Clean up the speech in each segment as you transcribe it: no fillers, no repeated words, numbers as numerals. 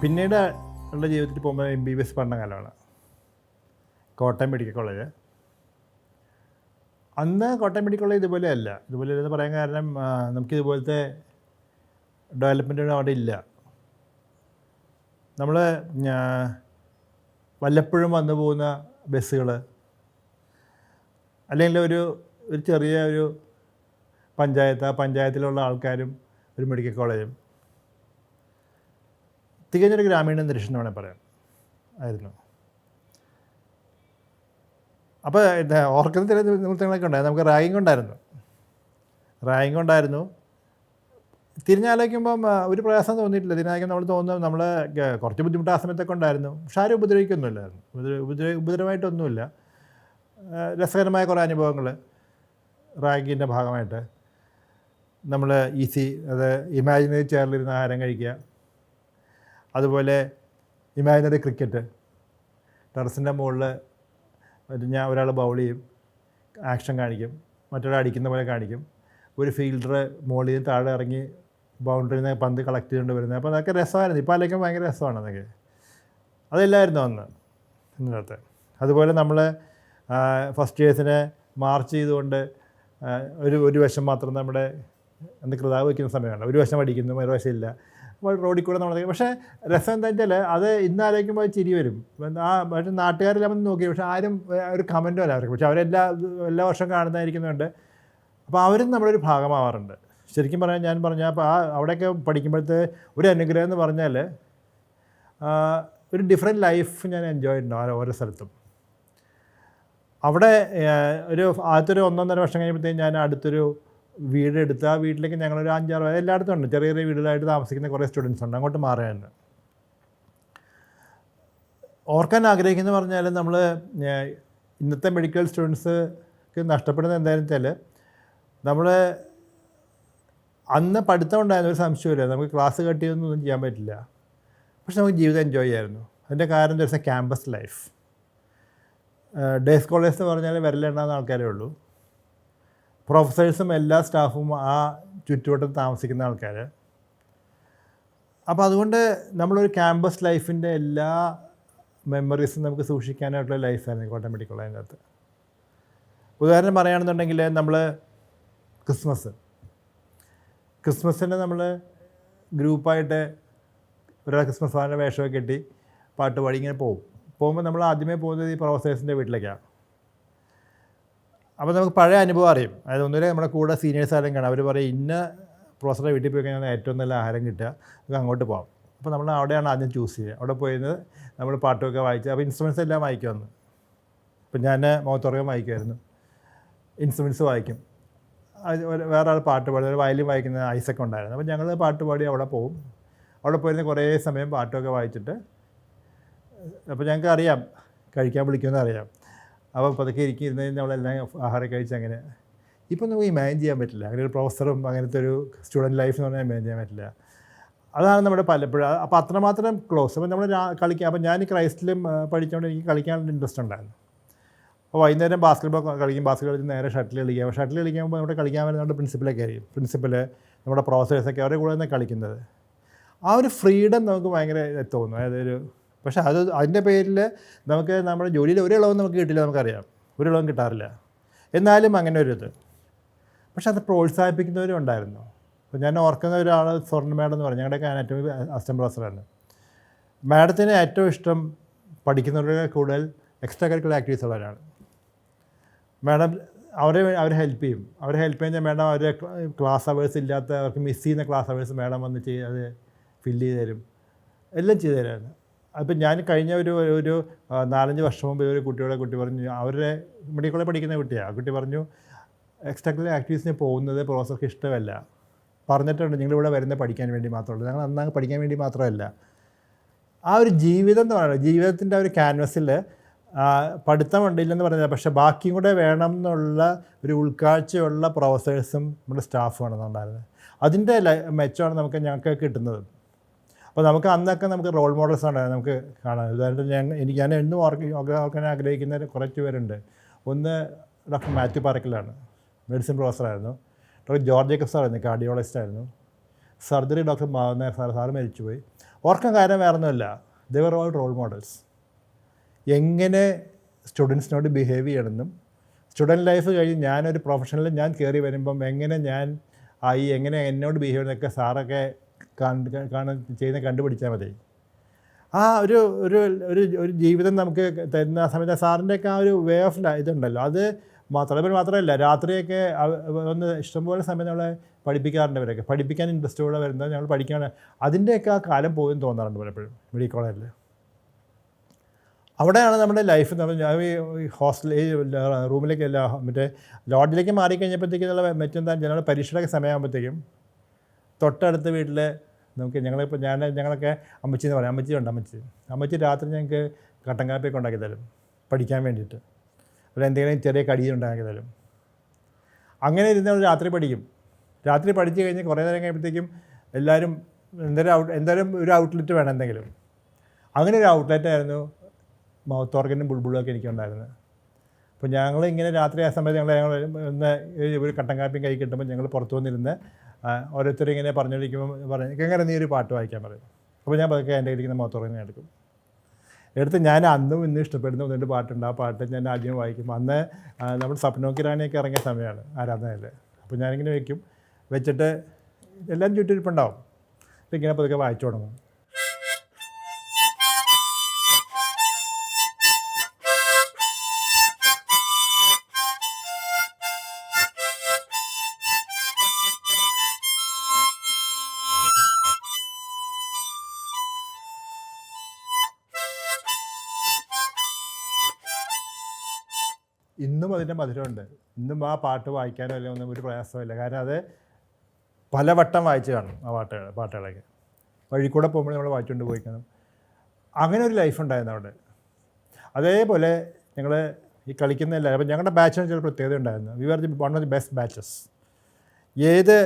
പിന്നീട് ഉള്ള ജീവിതത്തിൽ പോകുമ്പോൾ MBBS പഠന കാലമാണ്. Kottayam medical college. അന്ന് കോട്ടയം മെഡിക്കൽ കോളേജ് ഇതുപോലെയല്ല. ഇതുപോലെയല്ലെന്ന് പറയാൻ കാരണം നമുക്കിതുപോലത്തെ ഡെവലപ്മെൻറ്റൊന്നും അവിടെ ഇല്ല. നമ്മൾ വല്ലപ്പോഴും വന്നു പോകുന്ന ബസ്സുകൾ, അല്ലെങ്കിൽ ഒരു ചെറിയ ഒരു പഞ്ചായത്ത്, ആ പഞ്ചായത്തിലുള്ള ആൾക്കാരും ഒരു മെഡിക്കൽ കോളേജും, തികഞ്ഞൊരു ഗ്രാമീണ അന്തരീക്ഷം എന്ന് വേണമെങ്കിൽ പറയാം ആയിരുന്നു. അപ്പോൾ ഓർക്കുന്ന ചില നിമിത്തങ്ങളൊക്കെ ഉണ്ടായിരുന്നു. നമുക്ക് റാഗിങ് ഉണ്ടായിരുന്നു. തിരിഞ്ഞാലോചിക്കുമ്പം ഒരു പ്രയാസം തോന്നിയിട്ടില്ല. തിരിഞ്ഞാലോചിക്കുമ്പോൾ നമ്മൾ തോന്നുന്നു നമ്മൾ കുറച്ച് ബുദ്ധിമുട്ട് ആ സമയത്തൊക്കെ ഉണ്ടായിരുന്നു. പക്ഷെ ആരും ഉപദ്രവിക്കൊന്നുമില്ലായിരുന്നു. ഉപദ്രവമായിട്ടൊന്നുമില്ല. രസകരമായ കുറേ അനുഭവങ്ങൾ റാഗിങ്ങിൻ്റെ ഭാഗമായിട്ട്. നമ്മൾ അത് ഇമാജിനറി ചെയറിലിരുന്ന് ആഹാരം കഴിക്കുക, അതുപോലെ ഇമാജിനറി ക്രിക്കറ്റ്, ടെറസിൻ്റെ മുകളിൽ ഒരാൾ ബൗൾ ചെയ്യും, ആക്ഷൻ കാണിക്കും, മറ്റൊരാൾ അടിക്കുന്ന പോലെ കാണിക്കും, ഒരു ഫീൽഡർ മുകളിൽ നിന്ന് താഴെ ഇറങ്ങി ബൗണ്ടറിയിൽ നിന്ന് പന്ത് കളക്ട് ചെയ്തുകൊണ്ട് വരുന്നത്. അപ്പോൾ അതൊക്കെ രസമായിരുന്നു. ഇപ്പോൾ ആലോചിക്കുമ്പോൾ ഭയങ്കര രസമാണ് അതൊക്കെ. അതെല്ലായിരുന്നു അന്ന് ഇന്നത്തെ. അതുപോലെ നമ്മൾ ഫസ്റ്റ് ഇയേഴ്സിനെ മാർച്ച് ചെയ്തുകൊണ്ട് ഒരു വശം മാത്രം നമ്മുടെ കൃതാവ് വയ്ക്കുന്ന സമയമാണ്. ഒരു വശം അടിക്കുന്നു, ഒരു വശം ഇല്ല. അപ്പോൾ റോഡിൽ കൂടെ നമ്മൾ, പക്ഷേ രസം എന്താ വെച്ചാൽ അത് ഇന്നാലോചിക്കുമ്പോൾ ചിരി വരും. പക്ഷേ നാട്ടുകാരെല്ലാം വന്ന് നോക്കി, പക്ഷേ ആരും ഒരു കമൻറ്റും അല്ല അവർക്ക്. പക്ഷേ എല്ലാ വർഷവും കാണുന്നതായിരിക്കുന്നുണ്ട്. അപ്പോൾ അവരും നമ്മളൊരു ഭാഗമാവാറുണ്ട്. ശരിക്കും പറഞ്ഞാൽ ഞാൻ പറഞ്ഞാൽ അപ്പോൾ അവിടെയൊക്കെ പഠിക്കുമ്പോഴത്തെ ഒരു അനുഗ്രഹം എന്ന് പറഞ്ഞാൽ ഒരു ഡിഫറെൻറ്റ് ലൈഫ് ഞാൻ എൻജോയ് ചെയ്തിട്ടുണ്ടോ ഓരോ സ്ഥലത്തും. അവിടെ ആദ്യത്തെ 1.5 വർഷം കഴിയുമ്പോഴത്തേക്കും ഞാൻ അടുത്തൊരു വീടെടുത്ത് ആ വീട്ടിലേക്ക് ഞങ്ങളൊരു 5-6 എല്ലായിടത്തും ഉണ്ട്, ചെറിയ ചെറിയ വീടുകളായിട്ട് താമസിക്കുന്ന കുറേ സ്റ്റുഡൻസ് ഉണ്ട്. അങ്ങോട്ട് മാറുകയാണ്. ഓർക്കാൻ ആഗ്രഹിക്കുന്നത് പറഞ്ഞാൽ നമ്മൾ ഇന്നത്തെ മെഡിക്കൽ സ്റ്റുഡൻസ്ക്ക് നഷ്ടപ്പെടുന്നത് എന്താണെന്ന് വെച്ചാൽ, നമ്മൾ അന്ന് പഠിത്തം ഉണ്ടായിരുന്ന ഒരു സംശയമില്ല. നമുക്ക് ക്ലാസ് കട്ട് ചെയ്തൊന്നും ചെയ്യാൻ പറ്റില്ല, പക്ഷെ നമുക്ക് ജീവിതം എൻജോയ് ചെയ്യായിരുന്നു. അതിൻ്റെ കാരണം ദിവസം ക്യാമ്പസ് ലൈഫ്. ഡേ സ്കോളേഴ്സ് എന്ന് പറഞ്ഞാൽ വിരലെണ്ണാവുന്ന ആൾക്കാരേ ഉള്ളൂ. പ്രൊഫസേഴ്സും എല്ലാ സ്റ്റാഫും ആ ചുറ്റുവട്ടത്ത് താമസിക്കുന്ന ആൾക്കാർ. അപ്പോൾ അതുകൊണ്ട് നമ്മളൊരു ക്യാമ്പസ് ലൈഫിൻ്റെ എല്ലാ മെമ്മറീസും നമുക്ക് സൂക്ഷിക്കാനായിട്ടുള്ള ലൈഫായിരുന്നു കോട്ടയം മെഡിക്കൽ കോളേജിൻ്റെ അകത്ത്. ഉദാഹരണം പറയുകയാണെന്നുണ്ടെങ്കിൽ നമ്മൾ ക്രിസ്മസിന് നമ്മൾ ഗ്രൂപ്പായിട്ട് ഒരാൾ ക്രിസ്മസ് വാൻ്റെ വേഷമൊക്കെ കെട്ടി പാട്ട് പാടി ഇങ്ങനെ പോകുമ്പോൾ നമ്മൾ ആദ്യമേ പോകുന്നത് ഈ പ്രൊഫസേഴ്സിൻ്റെ വീട്ടിലേക്കാണ്. അപ്പോൾ നമുക്ക് പഴയ അനുഭവം അറിയും. അതായത് ഒന്നുമില്ല, നമ്മുടെ കൂടെ സീനിയേഴ്സ് ആരും കാണാം. അവർ പറയും ഇന്ന പ്രൊഫസറുടെ വീട്ടിൽ പോയി കഴിഞ്ഞാൽ ഏറ്റവും നല്ല ആഹാരം കിട്ടുക, നമുക്ക് അങ്ങോട്ട് പോകാം. അപ്പോൾ നമ്മൾ അവിടെയാണ് ആദ്യം ചൂസ് ചെയ്യുക. അവിടെ പോയിരുന്നത് നമ്മൾ പാട്ടൊക്കെ വായിച്ച്, അപ്പോൾ ഇൻസ്ട്രുമെൻറ്റ്സ് എല്ലാം വായിക്കുമെന്ന്. അപ്പോൾ ഞാൻ മൗത്തോർഗം വായിക്കുമായിരുന്നു, ഇൻസ്ട്രുമെൻറ്റ്സ് വായിക്കും. വേറെ ആൾ പാട്ട് പാടും, ഒരു വയലിൻ വായിക്കുന്ന ഐസൊക്കെ ഉണ്ടായിരുന്നു. അപ്പോൾ ഞങ്ങൾ പാട്ട് പാടി അവിടെ പോകും. അവിടെ പോയിരുന്ന കുറേ സമയം പാട്ടൊക്കെ വായിച്ചിട്ട്, അപ്പോൾ ഞങ്ങൾക്ക് അറിയാം കഴിക്കാൻ വിളിക്കുമെന്ന് അറിയാം. അപ്പോൾ പതുക്കെ ഇരുന്ന് നമ്മളെല്ലാം ആഹാരം കഴിച്ച് അങ്ങനെ. ഇപ്പം നമുക്ക് ഇമാജിൻ ചെയ്യാൻ പറ്റില്ല അങ്ങനെ ഒരു പ്രൊഫസറും അങ്ങനത്തെ ഒരു സ്റ്റുഡൻറ്റ് ലൈഫ് എന്ന് പറഞ്ഞാൽ ഇമാജിൻ ചെയ്യാൻ പറ്റില്ല. അതാണ് നമ്മുടെ പലപ്പോഴും. അപ്പോൾ അത്രമാത്രം ക്ലോസ്. അപ്പോൾ നമ്മൾ കളിക്കുക. അപ്പോൾ ഞാൻ ക്രൈസ്റ്റിലും പഠിച്ചുകൊണ്ട് എനിക്ക് കളിക്കാനുള്ള ഇൻട്രസ്റ്റ് ഉണ്ടായിരുന്നു. അപ്പോൾ വൈകുന്നേരം ബാസ്കറ്റ്ബോൾ കളിക്കും. ബാസ്കറ്റ് കളിച്ച് നേരെ ഷട്ടിൽ കളിക്കാം. ഷട്ടിൽ കളിക്കുമ്പോൾ നമ്മുടെ കളിക്കാൻ വരുന്നത് പ്രിൻസിപ്പലൊക്കെ ആയിരിക്കും. നമ്മുടെ പ്രൊഫസേഴ്സൊക്കെ അവരുടെ കൂടെ തന്നെ കളിക്കുന്നത്. ആ ഒരു ഫ്രീഡം നമുക്ക് ഭയങ്കര തോന്നും. അതായത് പക്ഷേ അതിൻ്റെ പേരിൽ നമുക്ക് നമ്മുടെ ജോലിയിൽ ഒരു ഇളവും നമുക്ക് കിട്ടില്ല, നമുക്കറിയാം. ഒരു ഇളവും കിട്ടാറില്ല. എന്നാലും അങ്ങനെ ഒരു ഇത്. പക്ഷെ അത് പ്രോത്സാഹിപ്പിക്കുന്നവരും ഉണ്ടായിരുന്നു. അപ്പോൾ ഞാൻ ഓർക്കുന്ന ഒരാൾ സ്വർണ്ണ മാഡം എന്ന് പറഞ്ഞു, ഞങ്ങളുടെയൊക്കെ അനാറ്റമി അസിസ്റ്റന്റ് പ്രൊഫസറാണ്. മാഡത്തിന് ഏറ്റവും ഇഷ്ടം പഠിക്കുന്നവരുടെ കൂടുതൽ എക്സ്ട്രാ കരിക്കുലർ ആക്ടിവിറ്റീസ് ഉള്ളവരാണ്. മാഡം അവരെ ഹെൽപ്പ് ചെയ്യും. അവരെ ഹെൽപ്പ് ചെയ്യുന്ന മാഡം അവരുടെ ക്ലാസ് അവേഴ്സ് ഇല്ലാത്ത, അവർക്ക് മിസ് ചെയ്യുന്ന ക്ലാസ് അവേഴ്സ് മാഡം വന്ന് അത് ഫില്ല് ചെയ്ത് തരും, എല്ലാം ചെയ്തു തരായിരുന്നു. അപ്പം ഞാൻ കഴിഞ്ഞ ഒരു 4-5 വർഷം മുമ്പ് ഒരു കുട്ടി പറഞ്ഞു, അവരുടെ മെഡിക്കൽ കോളേജിൽ പഠിക്കുന്ന കുട്ടിയാണ്. ആ കുട്ടി പറഞ്ഞു എക്സ്ട്രാ കരിക്കുലർ ആക്ടിവിറ്റീസിന് പോകുന്നത് പ്രൊഫസർക്ക് ഇഷ്ടമല്ല. പറഞ്ഞിട്ടുണ്ട് നിങ്ങളിവിടെ വരുന്നത് പഠിക്കാൻ വേണ്ടി മാത്രമല്ല, ഞങ്ങൾ അന്നാ പഠിക്കാൻ വേണ്ടി മാത്രമല്ല. ആ ഒരു ജീവിതം എന്ന് പറയുന്നത്, ജീവിതത്തിൻ്റെ ഒരു ക്യാൻവസിൽ പഠിത്തം ഉണ്ടില്ലെന്ന് പറഞ്ഞാൽ, പക്ഷേ ബാക്കിയും കൂടെ വേണം എന്നുള്ള ഒരു ഉൾക്കാഴ്ചയുള്ള പ്രൊഫസേഴ്സും നമ്മുടെ സ്റ്റാഫുമാണ് ഉണ്ടായിരുന്നത്. അതിൻ്റെ മെച്ചമാണ് ഞങ്ങൾക്ക് കിട്ടുന്നത്. അപ്പോൾ നമുക്ക് അന്നൊക്കെ നമുക്ക് റോൾ മോഡൽസ് ഉണ്ടായിരുന്നു നമുക്ക് കാണാൻ. ഉദാഹരണത്തിന് ഞാൻ എന്നും ഓർക്കാൻ ആഗ്രഹിക്കുന്ന കുറച്ച് പേരുണ്ട്. ഒന്ന് ഡോക്ടർ മാത്യു പാറക്കലാണ്, മെഡിസിൻ പ്രൊഫസറായിരുന്നു. ഡോക്ടർ ജോർജ് ജേക്കബ് സാറായിരുന്നു, കാർഡിയോളജിസ്റ്റ് ആയിരുന്നു. Surgery doctor Madhavan Nair sir മരിച്ചുപോയി. ഓർക്കാൻ കാരണം വേറെ ഒന്നുമല്ല, they were all role models. എങ്ങനെ സ്റ്റുഡൻസിനോട് ബിഹേവ് ചെയ്യണമെന്നും സ്റ്റുഡൻറ്റ് ലൈഫ് കഴിഞ്ഞ് ഞാനൊരു പ്രൊഫഷണലിൽ ഞാൻ കയറി വരുമ്പം എങ്ങനെ ഞാൻ എങ്ങനെ എന്നോട് ബിഹേവ് ചെയ്യുന്നതൊക്കെ സാറൊക്കെ ചെയ്യുന്ന കണ്ടുപിടിച്ചാൽ മതി. ആ ഒരു ഒരു ഒരു ഒരു ജീവിതം നമുക്ക് തരുന്ന സമയത്ത് സാറിൻ്റെയൊക്കെ ആ ഒരു വേ ഓഫ് ഇതുണ്ടല്ലോ, അത് മാത്രമല്ല രാത്രിയൊക്കെ ഒന്ന് ഇഷ്ടംപോലെ സമയം നമ്മളെ പഠിപ്പിക്കാറുണ്ട്. അവരൊക്കെ പഠിപ്പിക്കാൻ ഇൻട്രസ്റ്റോടെ വരുന്നത് ഞങ്ങൾ പഠിക്കുകയാണ്. അതിൻ്റെയൊക്കെ ആ കാലം പോയെന്ന് തോന്നാറുണ്ട് പലപ്പോഴും മെഡിക്കൽ കോളേജിൽ. അവിടെയാണ് നമ്മുടെ ലൈഫ്. ഈ ഹോസ്റ്റൽ ഈ റൂമിലേക്കല്ല മറ്റേ ലോഡ്ജിലേക്ക് മാറിക്കഴിഞ്ഞപ്പോഴത്തേക്കും മറ്റെന്താ ഞങ്ങളുടെ പരീക്ഷയുടെ സമയമാകുമ്പോഴത്തേക്കും തൊട്ടടുത്ത വീട്ടിൽ നമുക്ക് ഞങ്ങളൊക്കെ അമ്മച്ചി എന്ന് പറയാം, അമ്മച്ചി രാത്രി ഞങ്ങൾക്ക് കട്ടൻ കാപ്പിയൊക്കെ ഉണ്ടാക്കി തരും പഠിക്കാൻ വേണ്ടിയിട്ട്, അല്ല എന്തെങ്കിലും ചെറിയ കടിയും ഉണ്ടാക്കി തരും. അങ്ങനെ ഇരുന്ന് രാത്രി പഠിക്കും. രാത്രി പഠിച്ചു കഴിഞ്ഞ് കുറേ നേരം കഴിയുമ്പോഴത്തേക്കും എല്ലാവരും എന്തായാലും ഒരു ഔട്ട്ലെറ്റ് വേണം എന്തെങ്കിലും. അങ്ങനെ ഒരു ഔട്ട്ലെറ്റായിരുന്നു മൗത്ത് ഓർഗനും ബുൾബുളൊക്കെ എനിക്കുണ്ടായിരുന്നത്. അപ്പോൾ ഞങ്ങളിങ്ങനെ രാത്രി ആ സമയത്ത് ഞങ്ങൾ ഒന്ന് ഒരു കട്ടൻ കാപ്പിയും കൈ കിട്ടുമ്പോൾ ഞങ്ങൾ പുറത്തു വന്നിരുന്ന് ഓരോരുത്തരും ഇങ്ങനെ പറഞ്ഞിരിക്കുമ്പോൾ എങ്ങനെ നീ ഒരു പാട്ട് വായിക്കാൻ പറയും. അപ്പോൾ ഞാൻ പതുക്കെ എൻ്റെ ഇരിക്കുന്ന മൗത്ത് ഓർഗൻ എടുക്കും. എടുത്ത് ഞാൻ അന്നും ഇന്നും ഇഷ്ടപ്പെടുന്ന ഒന്നുകൊണ്ട് പാട്ടുണ്ട്. ആ പാട്ട് ഞാൻ ആദ്യം വായിക്കും. അന്ന് നമ്മൾ സപ്നോക്കി റാണിയൊക്കെ ഇറങ്ങിയ സമയമാണ് ആരാധനയിൽ. അപ്പോൾ ഞാനിങ്ങനെ വെച്ചിട്ട് എല്ലാം ചുറ്റിരിപ്പുണ്ടാവും. അപ്പോൾ ഇങ്ങനെ പതുക്കെ വായിച്ചു തുടങ്ങും. ഇന്നും അതിൻ്റെ മധുരമുണ്ട്. ഇന്നും ആ പാട്ട് വായിക്കാനോ അല്ലെങ്കിൽ ഒന്നും ഒരു പ്രയാസമില്ല. കാരണം അത് പലവട്ടം വായിച്ച് കാണും ആ പാട്ടുകളൊക്കെ. വഴിക്കൂടെ പോകുമ്പോൾ നമ്മൾ വായിച്ചുകൊണ്ട് പോയി കാണും. അങ്ങനെ ഒരു ലൈഫ് ഉണ്ടായിരുന്നു അവിടെ. അതേപോലെ ഞങ്ങൾ ഈ കളിക്കുന്ന എല്ലാവരും, അപ്പം ഞങ്ങളുടെ ബാച്ചിന് ചില പ്രത്യേകത ഉണ്ടായിരുന്നു. We are one of the best batches. ഏത്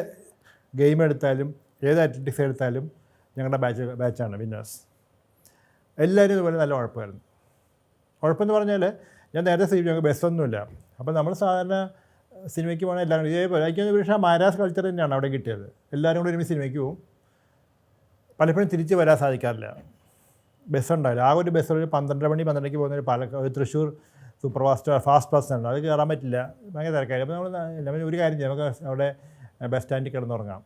ഗെയിം എടുത്താലും ഏത് അത്ലറ്റിക്സ് എടുത്താലും ഞങ്ങളുടെ ബാച്ചാണ് വിന്നേഴ്സ്. എല്ലാവരും ഇതുപോലെ നല്ല ഉഴപ്പമായിരുന്നു. ഉഴപ്പെന്ന് പറഞ്ഞാൽ ഞാൻ നേരത്തെ ഞങ്ങൾക്ക് ബസ്സൊന്നുമില്ല. അപ്പോൾ നമ്മൾ സാധാരണ സിനിമയ്ക്ക് പോകണം എല്ലാവരും ഇതേപോലെ. എനിക്ക് പക്ഷേ മാരാസ് കൾച്ചർ തന്നെയാണ് അവിടെ കിട്ടിയത്. എല്ലാവരും കൂടി ഒരുമിച്ച് സിനിമയ്ക്ക് പോകും. പലപ്പോഴും തിരിച്ച് വരാൻ സാധിക്കാറില്ല, ബസ്സുണ്ടാവില്ല. ആ ഒരു ബസ് ഒരു 12 മണിക്ക് പോകുന്ന ഒരു തൃശ്ശൂർ സൂപ്പർ ഫാസ്റ്റ് ബസ് ഉണ്ട്. അത് കയറാൻ പറ്റില്ല, ഭയങ്കര തിരക്കായി. അപ്പോൾ നമ്മൾ ഒരു കാര്യം ചെയ്യാം, നമുക്ക് അവിടെ ബസ് സ്റ്റാൻഡിൽ കിടന്നുറങ്ങാം.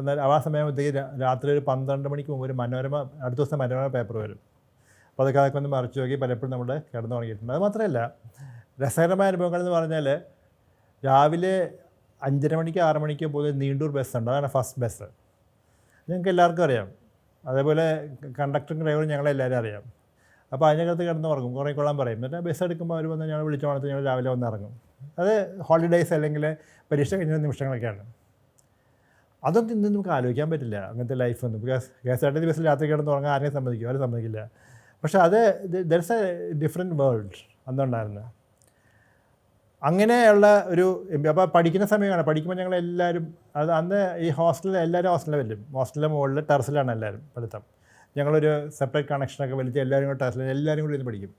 എന്നാൽ ആ സമയത്തേക്ക് രാത്രി ഒരു 12 മണിക്ക് മുമ്പ് ഒരു അടുത്ത ദിവസം മനോരമ പേപ്പർ വരും. അപ്പോൾ അതൊക്കെ ഒന്ന് മറിച്ച് നോക്കി പലപ്പോഴും നമ്മൾ കിടന്നുറങ്ങിയിട്ടുണ്ട്. അത് മാത്രമല്ല, രസകരമായ അനുഭവങ്ങൾ എന്ന് പറഞ്ഞാൽ രാവിലെ 5:30 മണിക്ക് 6 മണിക്ക് പോകുന്ന നീണ്ടൂർ ബസ്സുണ്ട്. അതാണ് ഫസ്റ്റ് ബസ്. ഞങ്ങൾക്ക് എല്ലാവർക്കും അറിയാം. അതേപോലെ കണ്ടക്ടറും ഡ്രൈവറും ഞങ്ങളെല്ലാവരും അറിയാം. അപ്പോൾ അതിനകത്ത് കിടന്നുറങ്ങും, കുറേ കൊള്ളാൻ പറയും. എന്നിട്ട് ബസ് എടുക്കുമ്പോൾ അവർ വന്ന് ഞങ്ങൾ വിളിച്ചു വളർത്തി ഞങ്ങൾ രാവിലെ വന്ന് ഇറങ്ങും. അത് ഹോളിഡേയ്സ് അല്ലെങ്കിൽ പരീക്ഷ കഴിഞ്ഞ നിമിഷങ്ങളൊക്കെയാണ്. അതൊന്നും ഇന്ന് നമുക്ക് ആലോചിക്കാൻ പറ്റില്ല അങ്ങനത്തെ ലൈഫൊന്നും. ബിക്കോസ് KSRTC ബസ്സിൽ രാത്രി കിടന്നുറങ്ങാൻ ആരെയും സമ്മതിക്കും, അവരെ സമ്മതിക്കില്ല. പക്ഷേ അത് ദർസ് എ ഡിഫറെൻറ്റ് വേൾഡ് അന്നുണ്ടായിരുന്നു. അങ്ങനെയുള്ള ഒരു അപ്പോൾ പഠിക്കുന്ന സമയമാണ്. പഠിക്കുമ്പോൾ ഞങ്ങളെല്ലാവരും അന്ന് ഈ ഹോസ്റ്റലിൽ എല്ലാവരും ഹോസ്റ്റലിൽ വരും. ഹോസ്റ്റലിൻ്റെ മുകളിൽ ടെറസിലാണ് എല്ലാവരും പഠിത്തം. ഞങ്ങളൊരു സെപ്പറേറ്റ് കണക്ഷനൊക്കെ വലിച്ച് എല്ലാവരും കൂടെ ടെറസിൽ എല്ലാവരും കൂടി ഇരുന്ന് പഠിക്കും.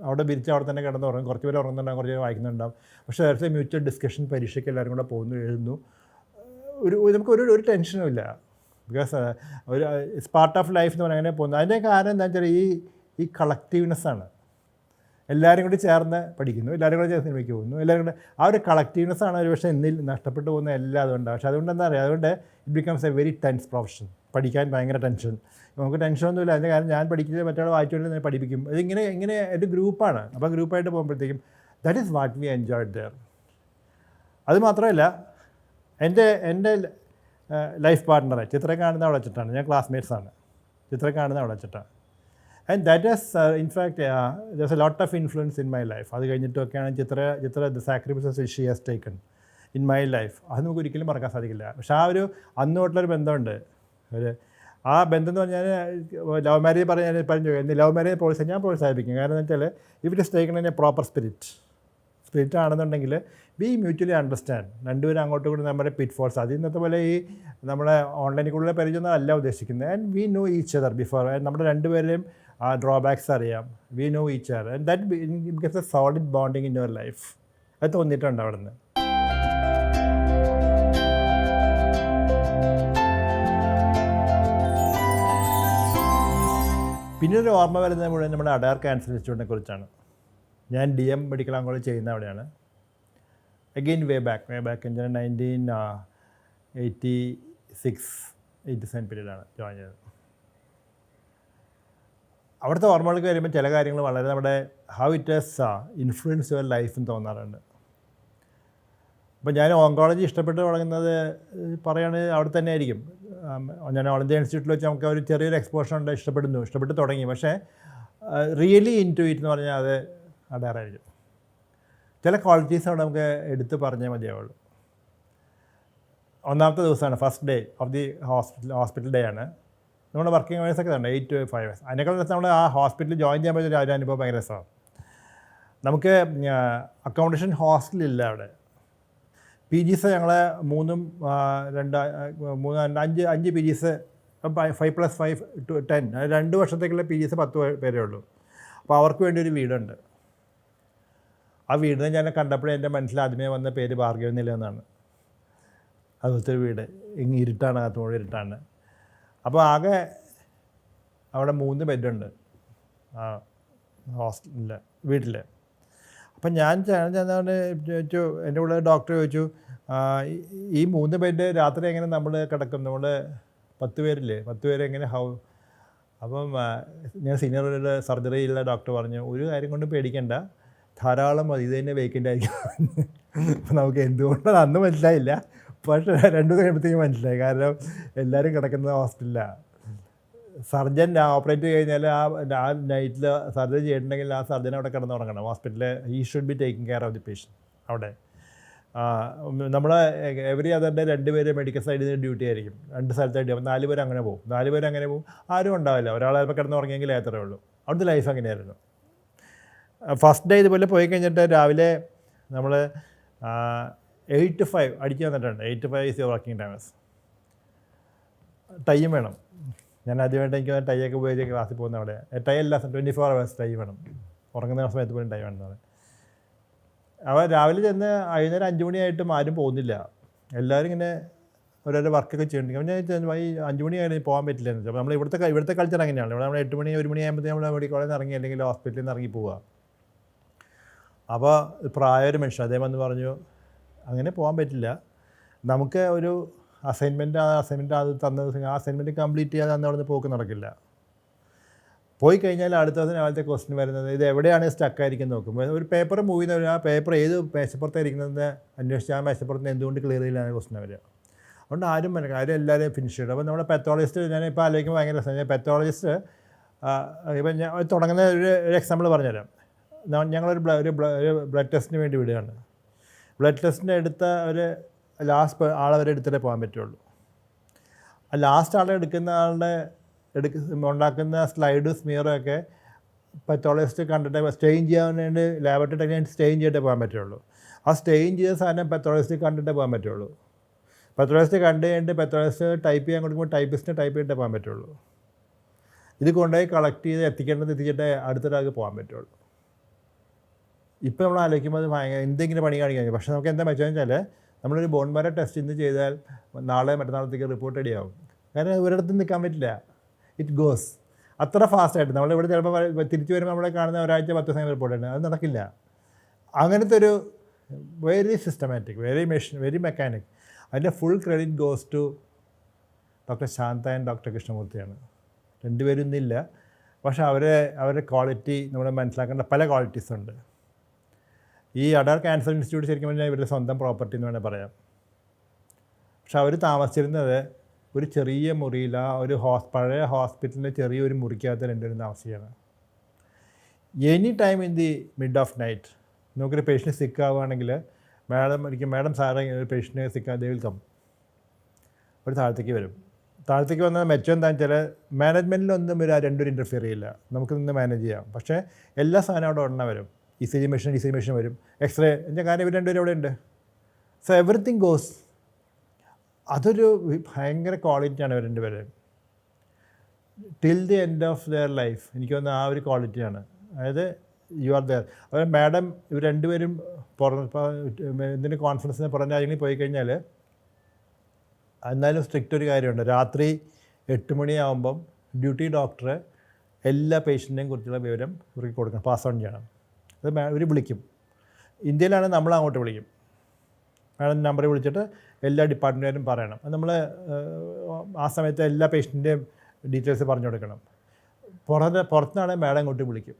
അവിടെ വിരിച്ച് അവിടെ തന്നെ കിടന്ന് ഉറങ്ങും. കുറച്ച് പേര് ഉറങ്ങുന്നുണ്ടാകും, കുറച്ച് പേര് വായിക്കുന്നുണ്ടാകും. പക്ഷേ നേരത്തെ മ്യൂച്വൽ ഡിസ്കഷൻ പരീക്ഷയ്ക്ക് എല്ലാവരും കൂടെ പോകുന്നു, എഴുതുന്നു. നമുക്കൊരു ടെൻഷനും ഇല്ല. ബിക്കോസ് ഒരു ഇറ്റ്സ് പാർട്ട് ഓഫ് ലൈഫ് എന്ന് പറഞ്ഞാൽ അങ്ങനെ പോകുന്നു. അതിൻ്റെ കാരണം എന്താ വെച്ചാൽ ഈ കളക്റ്റീവ്നെസ്സാണ്. എല്ലാവരും കൂടി ചേർന്ന് പഠിക്കുന്നു, എല്ലാവരും കൂടി ചേർന്ന് സിനിമയ്ക്ക് പോകുന്നു, എല്ലാവരും കൂടെ ആ ഒരു കളക്റ്റീവ്നെസ്സാണ് ഒരു പക്ഷേ എന്നിൽ നഷ്ടപ്പെട്ടു പോകുന്ന എല്ലാം അതുകൊണ്ടാണ്. പക്ഷേ അതുകൊണ്ട് എന്താ പറയുക, അതുകൊണ്ട് it becomes a very tense profession. പഠിക്കാൻ ഭയങ്കര ടെൻഷൻ. നമുക്ക് ടെൻഷനൊന്നുമില്ല. അതിൻ്റെ കാരണം ഞാൻ പഠിക്കുന്നത് മറ്റൊരാൾ വായിച്ചുകൊണ്ട് ഞാൻ പഠിപ്പിക്കും. ഇങ്ങനെ ഒരു ഗ്രൂപ്പാണ്. അപ്പോൾ ഗ്രൂപ്പായിട്ട് പോകുമ്പോഴത്തേക്കും that is what we enjoyed there. അത് മാത്രമല്ല, എൻ്റെ ലൈഫ് പാർട്ട്ണറെ ചിത്രം കാണുന്ന അവിടെ വെച്ചിട്ടാണ്. ഞാൻ ക്ലാസ്മേറ്റ്സാണ്. ചിത്രം കാണുന്ന അവിടെ വെച്ചിട്ടാണ്. And that is in fact there's a lot of influence in my life. അത് കഴിഞ്ഞിട്ടൊക്കെയാണ് Chitra the sacrifices she has taken in my life. അത് നമുക്ക് ഒരിക്കലും മറക്കാൻ സാധിക്കില്ല. പക്ഷേ ആ ഒരു അന്ന് തൊട്ടുള്ളൊരു ബന്ധമുണ്ട്. ആ ബന്ധം എന്ന് പറഞ്ഞാൽ ലവ് മാരേജ് പറഞ്ഞു ലവ് മാരേജ് ഞാൻ പ്രോത്സാഹിപ്പിക്കും. കാരണം എന്ന് വെച്ചാൽ if it is taken in A proper spirit ആണെന്നുണ്ടെങ്കിൽ വി മ്യൂച്വലി അണ്ടർസ്റ്റാൻഡ്. രണ്ടുപേരും അങ്ങോട്ടും കൂടി നമ്മുടെ പിറ്റ്ഫോൾസ്, അത് ഇന്നത്തെ പോലെ ഈ നമ്മുടെ ഓൺലൈനിൽ കൂടുതൽ പരിചയമൊന്നും അല്ല ഉദ്ദേശിക്കുന്നത്. And we know each other before. നമ്മുടെ രണ്ടുപേരെയും ഡ്രോബാക്സ് അറിയാം. We know each other and that gets A solid bonding in your life. അത് തോന്നിയിട്ടുണ്ട് അവിടെ നിന്ന്. പിന്നെ ഒരു ഓർമ്മ വരുന്നത് മുഴുവൻ നമ്മുടെ അഡാർ ക്യാൻസർ ഇൻസ്റ്റിറ്റ്യൂട്ടിനെ കുറിച്ചാണ്. ഞാൻ DM മെഡിക്കൽ ഓങ്കോളജി ചെയ്യുന്ന അവിടെയാണ്. അഗെയിൻ വേ ബാക്ക് in 1986-87 പീരീഡാണ് ജോയിൻ ചെയ്തത്. അവിടുത്തെ ഓർമ്മകൾക്ക് വരുമ്പോൾ ചില കാര്യങ്ങൾ വളരെ നമ്മുടെ how it has influence your life എന്ന് തോന്നാറുണ്ട്. അപ്പോൾ ഞാൻ ഓങ്കോളജി ഇഷ്ടപ്പെട്ട് തുടങ്ങുന്നത് പറയുകയാണെങ്കിൽ അവിടെ തന്നെ ആയിരിക്കും. ഞാൻ ഓൾ ഇന്ത്യ ഇൻസ്റ്റിറ്റ്യൂട്ടിൽ വെച്ച് നമുക്ക് ഒരു ചെറിയൊരു എക്സ്പോഷർ ഉണ്ട്, ഇഷ്ടപ്പെട്ട് തുടങ്ങി. പക്ഷേ റിയലി ഇൻറ്റു ഇറ്റ് എന്ന് പറഞ്ഞാൽ അത് അഡാറായിരിക്കും. ചില ക്വാളിറ്റീസ് അവിടെ നമുക്ക് എടുത്ത് പറഞ്ഞാൽ മതിയാവുള്ളൂ. ഒന്നാമത്തെ ദിവസമാണ്, first day of the hospital day ആണ്. നമ്മുടെ വർക്കിംഗ് അവേഴ്സൊക്കെ ഉണ്ട് 8 to 5 hours. അതിനേക്കാൾ രസം നമ്മൾ ആ ഹോസ്പിറ്റലിൽ ജോയിൻ ചെയ്യാൻ പറ്റിയ ഒരു അനുഭവം ഭയങ്കര രസമാണ്. നമുക്ക് അക്കോമഡേഷൻ ഹോസ്റ്റലില്ല അവിടെ. PGs ഞങ്ങൾ 5 PGs 5+5 to 10 2 വർഷത്തേക്കുള്ള PGs 10 പേരേ ഉള്ളൂ. അപ്പോൾ അവർക്ക് വേണ്ടി ഒരു വീടുണ്ട്. ആ വീടിനെ ഞാൻ കണ്ടപ്പോഴേ എൻ്റെ മനസ്സിൽ ആദ്യമേ വന്ന പേര് ഭാർഗവ നില എന്നാണ്. അതുപോലത്തെ ഒരു വീട് ഇരുട്ടാണ്, അകത്തോടെ ഇരുട്ടാണ്. അപ്പോൾ ആകെ അവിടെ 3 ബെഡുണ്ട് ആ ഹോസ്റ്റലിൽ വീട്ടിൽ. അപ്പം ഞാൻ ചോദിച്ചു, എൻ്റെ കൂടെ ഡോക്ടർ ചോദിച്ചു, ഈ 3 ബെഡ് രാത്രി എങ്ങനെ നമ്മൾ കിടക്കും, നമ്മൾ 10 പേരില്ലേ, 10 പേര് എങ്ങനെ അപ്പം ഞാൻ സീനിയർ സർജറിയുള്ള ഡോക്ടർ പറഞ്ഞു, ഒരു കാര്യം കൊണ്ട് പേടിക്കണ്ട, ധാരാളം മതി, ഇത് തന്നെ വേക്കൻ്റ് ആയിരിക്കും. അപ്പം നമുക്ക് എന്തുകൊണ്ടാണ് അന്ന് മനസ്സിലായില്ല, പക്ഷേ 2 ദിവസം കഴിയുമ്പോഴത്തേക്കും മനസ്സിലായി. കാരണം എല്ലാവരും കിടക്കുന്നത് ഹോസ്പിറ്റലിലാണ്. സർജൻ ഓപ്പറേറ്റ് കഴിഞ്ഞാൽ ആ നൈറ്റിൽ സർജറി ചെയ്തിട്ടുണ്ടെങ്കിൽ ആ സർജൻ അവിടെ കിടന്ന് തുടങ്ങണം ഹോസ്പിറ്റലിൽ. He should be taking care of the patient അവിടെ. നമ്മൾ എവറി അതറിൻ്റെ 2 പേര് മെഡിക്കൽ സൈഡിൽ നിന്ന് ഡ്യൂട്ടി ആയിരിക്കും, 2 സ്ഥലത്തായിട്ട്. അപ്പോൾ 4 പേര് അങ്ങനെ പോകും. 4 പേര് അങ്ങനെ പോകും, ആരും ഉണ്ടാവില്ല. ഒരാൾ ചിലപ്പോൾ കിടന്ന് ഉറങ്ങിയെങ്കിൽ അത്രേ ഉള്ളൂ. അവിടുത്തെ ലൈഫ് അങ്ങനെയായിരുന്നു. ഫസ്റ്റ് ഡേ ഇതുപോലെ പോയി കഴിഞ്ഞിട്ട് രാവിലെ നമ്മൾ 8 to 5 അടിച്ച് വന്നിട്ടുണ്ട്. 8 to 5 is your working times. Time വേണം. ഞാൻ ആദ്യമായിട്ട് എനിക്ക് ടൈയൊക്കെ ഉപയോഗിച്ച് ക്ലാസ്സിൽ പോകുന്ന അവിടെ. ടൈ അല്ല, 24 hours ടൈ വേണം. ഉറങ്ങുന്ന സമയത്ത് പോലും ടൈ വേണമെന്നാണ്. അപ്പോൾ രാവിലെ ചെന്ന് വൈകുന്നേരം 5 മണിയായിട്ടും ആരും പോകുന്നില്ല. എല്ലാവരും ഇങ്ങനെ ഓരോരോ വർക്കൊക്കെ ചെയ്യണമെങ്കിൽ ഞാൻ ഈ 5 മണിയായിട്ട് പോകാൻ പറ്റില്ല എന്ന് വെച്ചാൽ നമ്മൾ ഇവിടുത്തെ കൾച്ചർ അങ്ങനെയാണ്. ഇവിടെ നമ്മൾ 8 മണി 1 മണിയാകുമ്പോഴത്തേക്കും നമ്മൾ മെഡിക്കൽ കോളേജിൽ നിന്ന് ഇറങ്ങി അല്ലെങ്കിൽ ഹോസ്പിറ്റലിൽ നിന്ന് ഇറങ്ങി പോവുക. അപ്പോൾ പ്രായ ഒരു മനുഷ്യൻ അദ്ദേഹം വന്ന് പറഞ്ഞു, അങ്ങനെ പോകാൻ പറ്റില്ല, നമുക്ക് ഒരു അസൈൻമെൻറ്റ് അത് തന്ന ദിവസം ആ അസൈൻമെൻറ്റ് കംപ്ലീറ്റ് ചെയ്യാതെ അന്ന് അവിടെ നിന്ന് പോക്ക് നടക്കില്ല. പോയി കഴിഞ്ഞാൽ അടുത്ത ദിവസം രാവിലത്തെ ക്വസ്റ്റ്യൻ വരുന്നത്, ഇത് എവിടെയാണ് സ്റ്റക്കായിരിക്കുന്നത് നോക്കും. ഒരു പേപ്പർ മൂവ് ചെയ്യുന്നവർ ആ പേപ്പർ ഏത് മേശപ്പുറത്തായിരിക്കുന്നതെന്ന് അന്വേഷിച്ച് ആ മേശപ്പുറത്തിന് എന്തുകൊണ്ട് ക്ലിയർ ചെയ്യില്ല ക്വസ്റ്റ്യൻ വരിക. അതുകൊണ്ട് ആരും എല്ലാവരും ഫിനിഷ് ചെയ്യണം. അപ്പോൾ നമ്മുടെ പെത്തോളജിസ്റ്റ്, ഞാനിപ്പോൾ ആലോചിക്കുമ്പോൾ ഭയങ്കര രസം. പെത്തോളജിസ്റ്റ് ഇപ്പം ഞാൻ തുടങ്ങുന്ന ഒരു എക്സാമ്പിൾ പറഞ്ഞുതരാം. ഞങ്ങളൊരു ബ്ലഡ് ടെസ്റ്റിന് വേണ്ടി വിടുകയാണ്. ബ്ലഡ് ടെസ്റ്റിൻ്റെ എടുത്ത ഒരു ലാസ്റ്റ് ആളെ വരെ എടുത്തിട്ടേ പോകാൻ പറ്റുള്ളൂ. ആ ലാസ്റ്റ് ആളെ എടുക്കുന്ന ആളുടെ ഉണ്ടാക്കുന്ന സ്ലൈഡും സ്മിയറും ഒക്കെ പെത്തോളജിസ്റ്റ് കണ്ടിട്ട് സ്റ്റെയിൻ ചെയ്യാൻ വേണ്ടി ലാബറട്ടറി ടെക്നീഷ്യൻ സ്റ്റെയിൻ ചെയ്തിട്ടേ പോകാൻ പറ്റുള്ളൂ. ആ സ്റ്റെയിൻ ചെയ്ത സാധനം പെത്തോളജിസ്റ്റ് കണ്ടിട്ടേ പോകാൻ പറ്റുള്ളൂ. പെത്തോളജിസ്റ്റ് കണ്ടു കഴിഞ്ഞിട്ട് പെത്തോളജിസ്റ്റ് ടൈപ്പ് ചെയ്യാൻ കൊടുക്കുമ്പോൾ ടൈപ്പിസ്റ്റിന് ടൈപ്പ് ചെയ്തിട്ടേ പോകാൻ പറ്റുള്ളൂ. ഇത് കൊണ്ടുപോയി കളക്ട് ചെയ്ത് എത്തിച്ചിട്ടേ അടുത്തൊരാൾക്ക് പോകാൻ പറ്റുള്ളൂ. ഇപ്പോൾ നമ്മൾ ആലോചിക്കുമ്പോൾ അത് എന്തെങ്കിലും പണി കാണിക്കാൻ. പക്ഷേ നമുക്ക് എന്താ വെച്ചാൽ നമ്മളൊരു ബോൺ മാരോ ടെസ്റ്റ് ഇന്ന് ചെയ്താൽ നാളെ മറ്റന്നാളത്തേക്ക് റിപ്പോർട്ട് റെഡിയാവും. കാരണം ഒരിടത്തും നിൽക്കാൻ പറ്റില്ല. ഇറ്റ് ഗോസ് അത്ര ഫാസ്റ്റായിട്ട്. നമ്മളിവിടെ ചിലപ്പോൾ തിരിച്ചു വരുമ്പോൾ നമ്മളെ കാണുന്ന ഒരാഴ്ച 10 ദിവസം റിപ്പോർട്ട് ഉണ്ട്, അത് നടക്കില്ല. അങ്ങനത്തെ ഒരു വെരി സിസ്റ്റമാറ്റിക്, വെരി മെക്കാനിക്. അതിൻ്റെ full credit goes to doctor Shanta and doctor കൃഷ്ണമൂർത്തിയാണ്. 2 പേരും ഇന്നില്ല, പക്ഷേ അവരുടെ ക്വാളിറ്റി നമ്മൾ മനസ്സിലാക്കേണ്ട പല ക്വാളിറ്റീസ് ഉണ്ട്. ഈ അഡാർ ക്യാൻസർ ഇൻസ്റ്റിറ്റ്യൂട്ട് ശരിക്കും പറഞ്ഞാൽ ഇവരുടെ സ്വന്തം പ്രോപ്പർട്ടി എന്ന് വേണമെങ്കിൽ പറയാം. പക്ഷെ അവർ താമസിച്ചിരുന്നത് ഒരു ചെറിയ മുറിയിൽ, ആ ഒരു പഴയ ഹോസ്പിറ്റലിൻ്റെ ചെറിയൊരു മുറിക്കകത്ത് 2 പേരും താമസിക്കുകയാണ്. Any time in the mid of night നമുക്കൊരു പേഷ്യൻറ്റ് സിക്ക് ആവുകയാണെങ്കിൽ മാഡം സാറേ ഒരു പേഷ്യൻറ്റ് സിക്ക് ദേ വിൽ കം, ഒരു താഴത്തേക്ക് വരും. താഴത്തേക്ക് വന്നാൽ മെച്ചം എന്താണെന്ന് വെച്ചാൽ മാനേജ്മെൻറ്റിലൊന്നും ഒരു 2 പേരും ഇൻ്റർഫിയർ ചെയ്യില്ല, നമുക്ക് നിന്ന് മാനേജ് ചെയ്യാം. പക്ഷേ എല്ലാ സാധനവും അവിടെ ഉടനെ വരും. ECG മെഷീൻ വരും, എക്സ്റേ, എൻ്റെ കാര്യം ഇവർ 2 പേരും അവിടെ ഉണ്ട്. So everything goes. അതൊരു ഭയങ്കര ക്വാളിറ്റിയാണ് ഇവർ 2 പേരും till the end of their life. എനിക്ക് തോന്നുന്ന ആ ഒരു ക്വാളിറ്റിയാണ്. അതായത് യു ആർ ദെയർ. അതായത് മാഡം ഇവർ 2 പേരും ഇതിൻ്റെ കോൺഫറൻസിന് പുറം രാജ്യങ്ങളിൽ പോയി കഴിഞ്ഞാൽ എന്നാലും സ്ട്രിക്റ്റ് ഒരു കാര്യമുണ്ട്. രാത്രി 8 മണിയാകുമ്പം ഡ്യൂട്ടി ഡോക്ടർ എല്ലാ പേഷ്യൻറ്റിനെയും കുറിച്ചുള്ള വിവരം ഇവർക്ക് കൊടുക്കണം, പാസ് ഓൺ ചെയ്യണം. അത് ഇവർ വിളിക്കും. ഇന്ത്യയിലാണെങ്കിൽ നമ്മൾ അങ്ങോട്ട് വിളിക്കും. മാഡം നമ്പറിൽ വിളിച്ചിട്ട് എല്ലാ ഡിപ്പാർട്ട്മെൻറ്റുകാരും പറയണം. അത് നമ്മൾ ആ സമയത്ത് എല്ലാ പേഷ്യൻറ്റിൻ്റെയും ഡീറ്റെയിൽസ് പറഞ്ഞു കൊടുക്കണം. പുറത്തുനിന്നാണെങ്കിൽ മാഡം ഇങ്ങോട്ട് വിളിക്കും.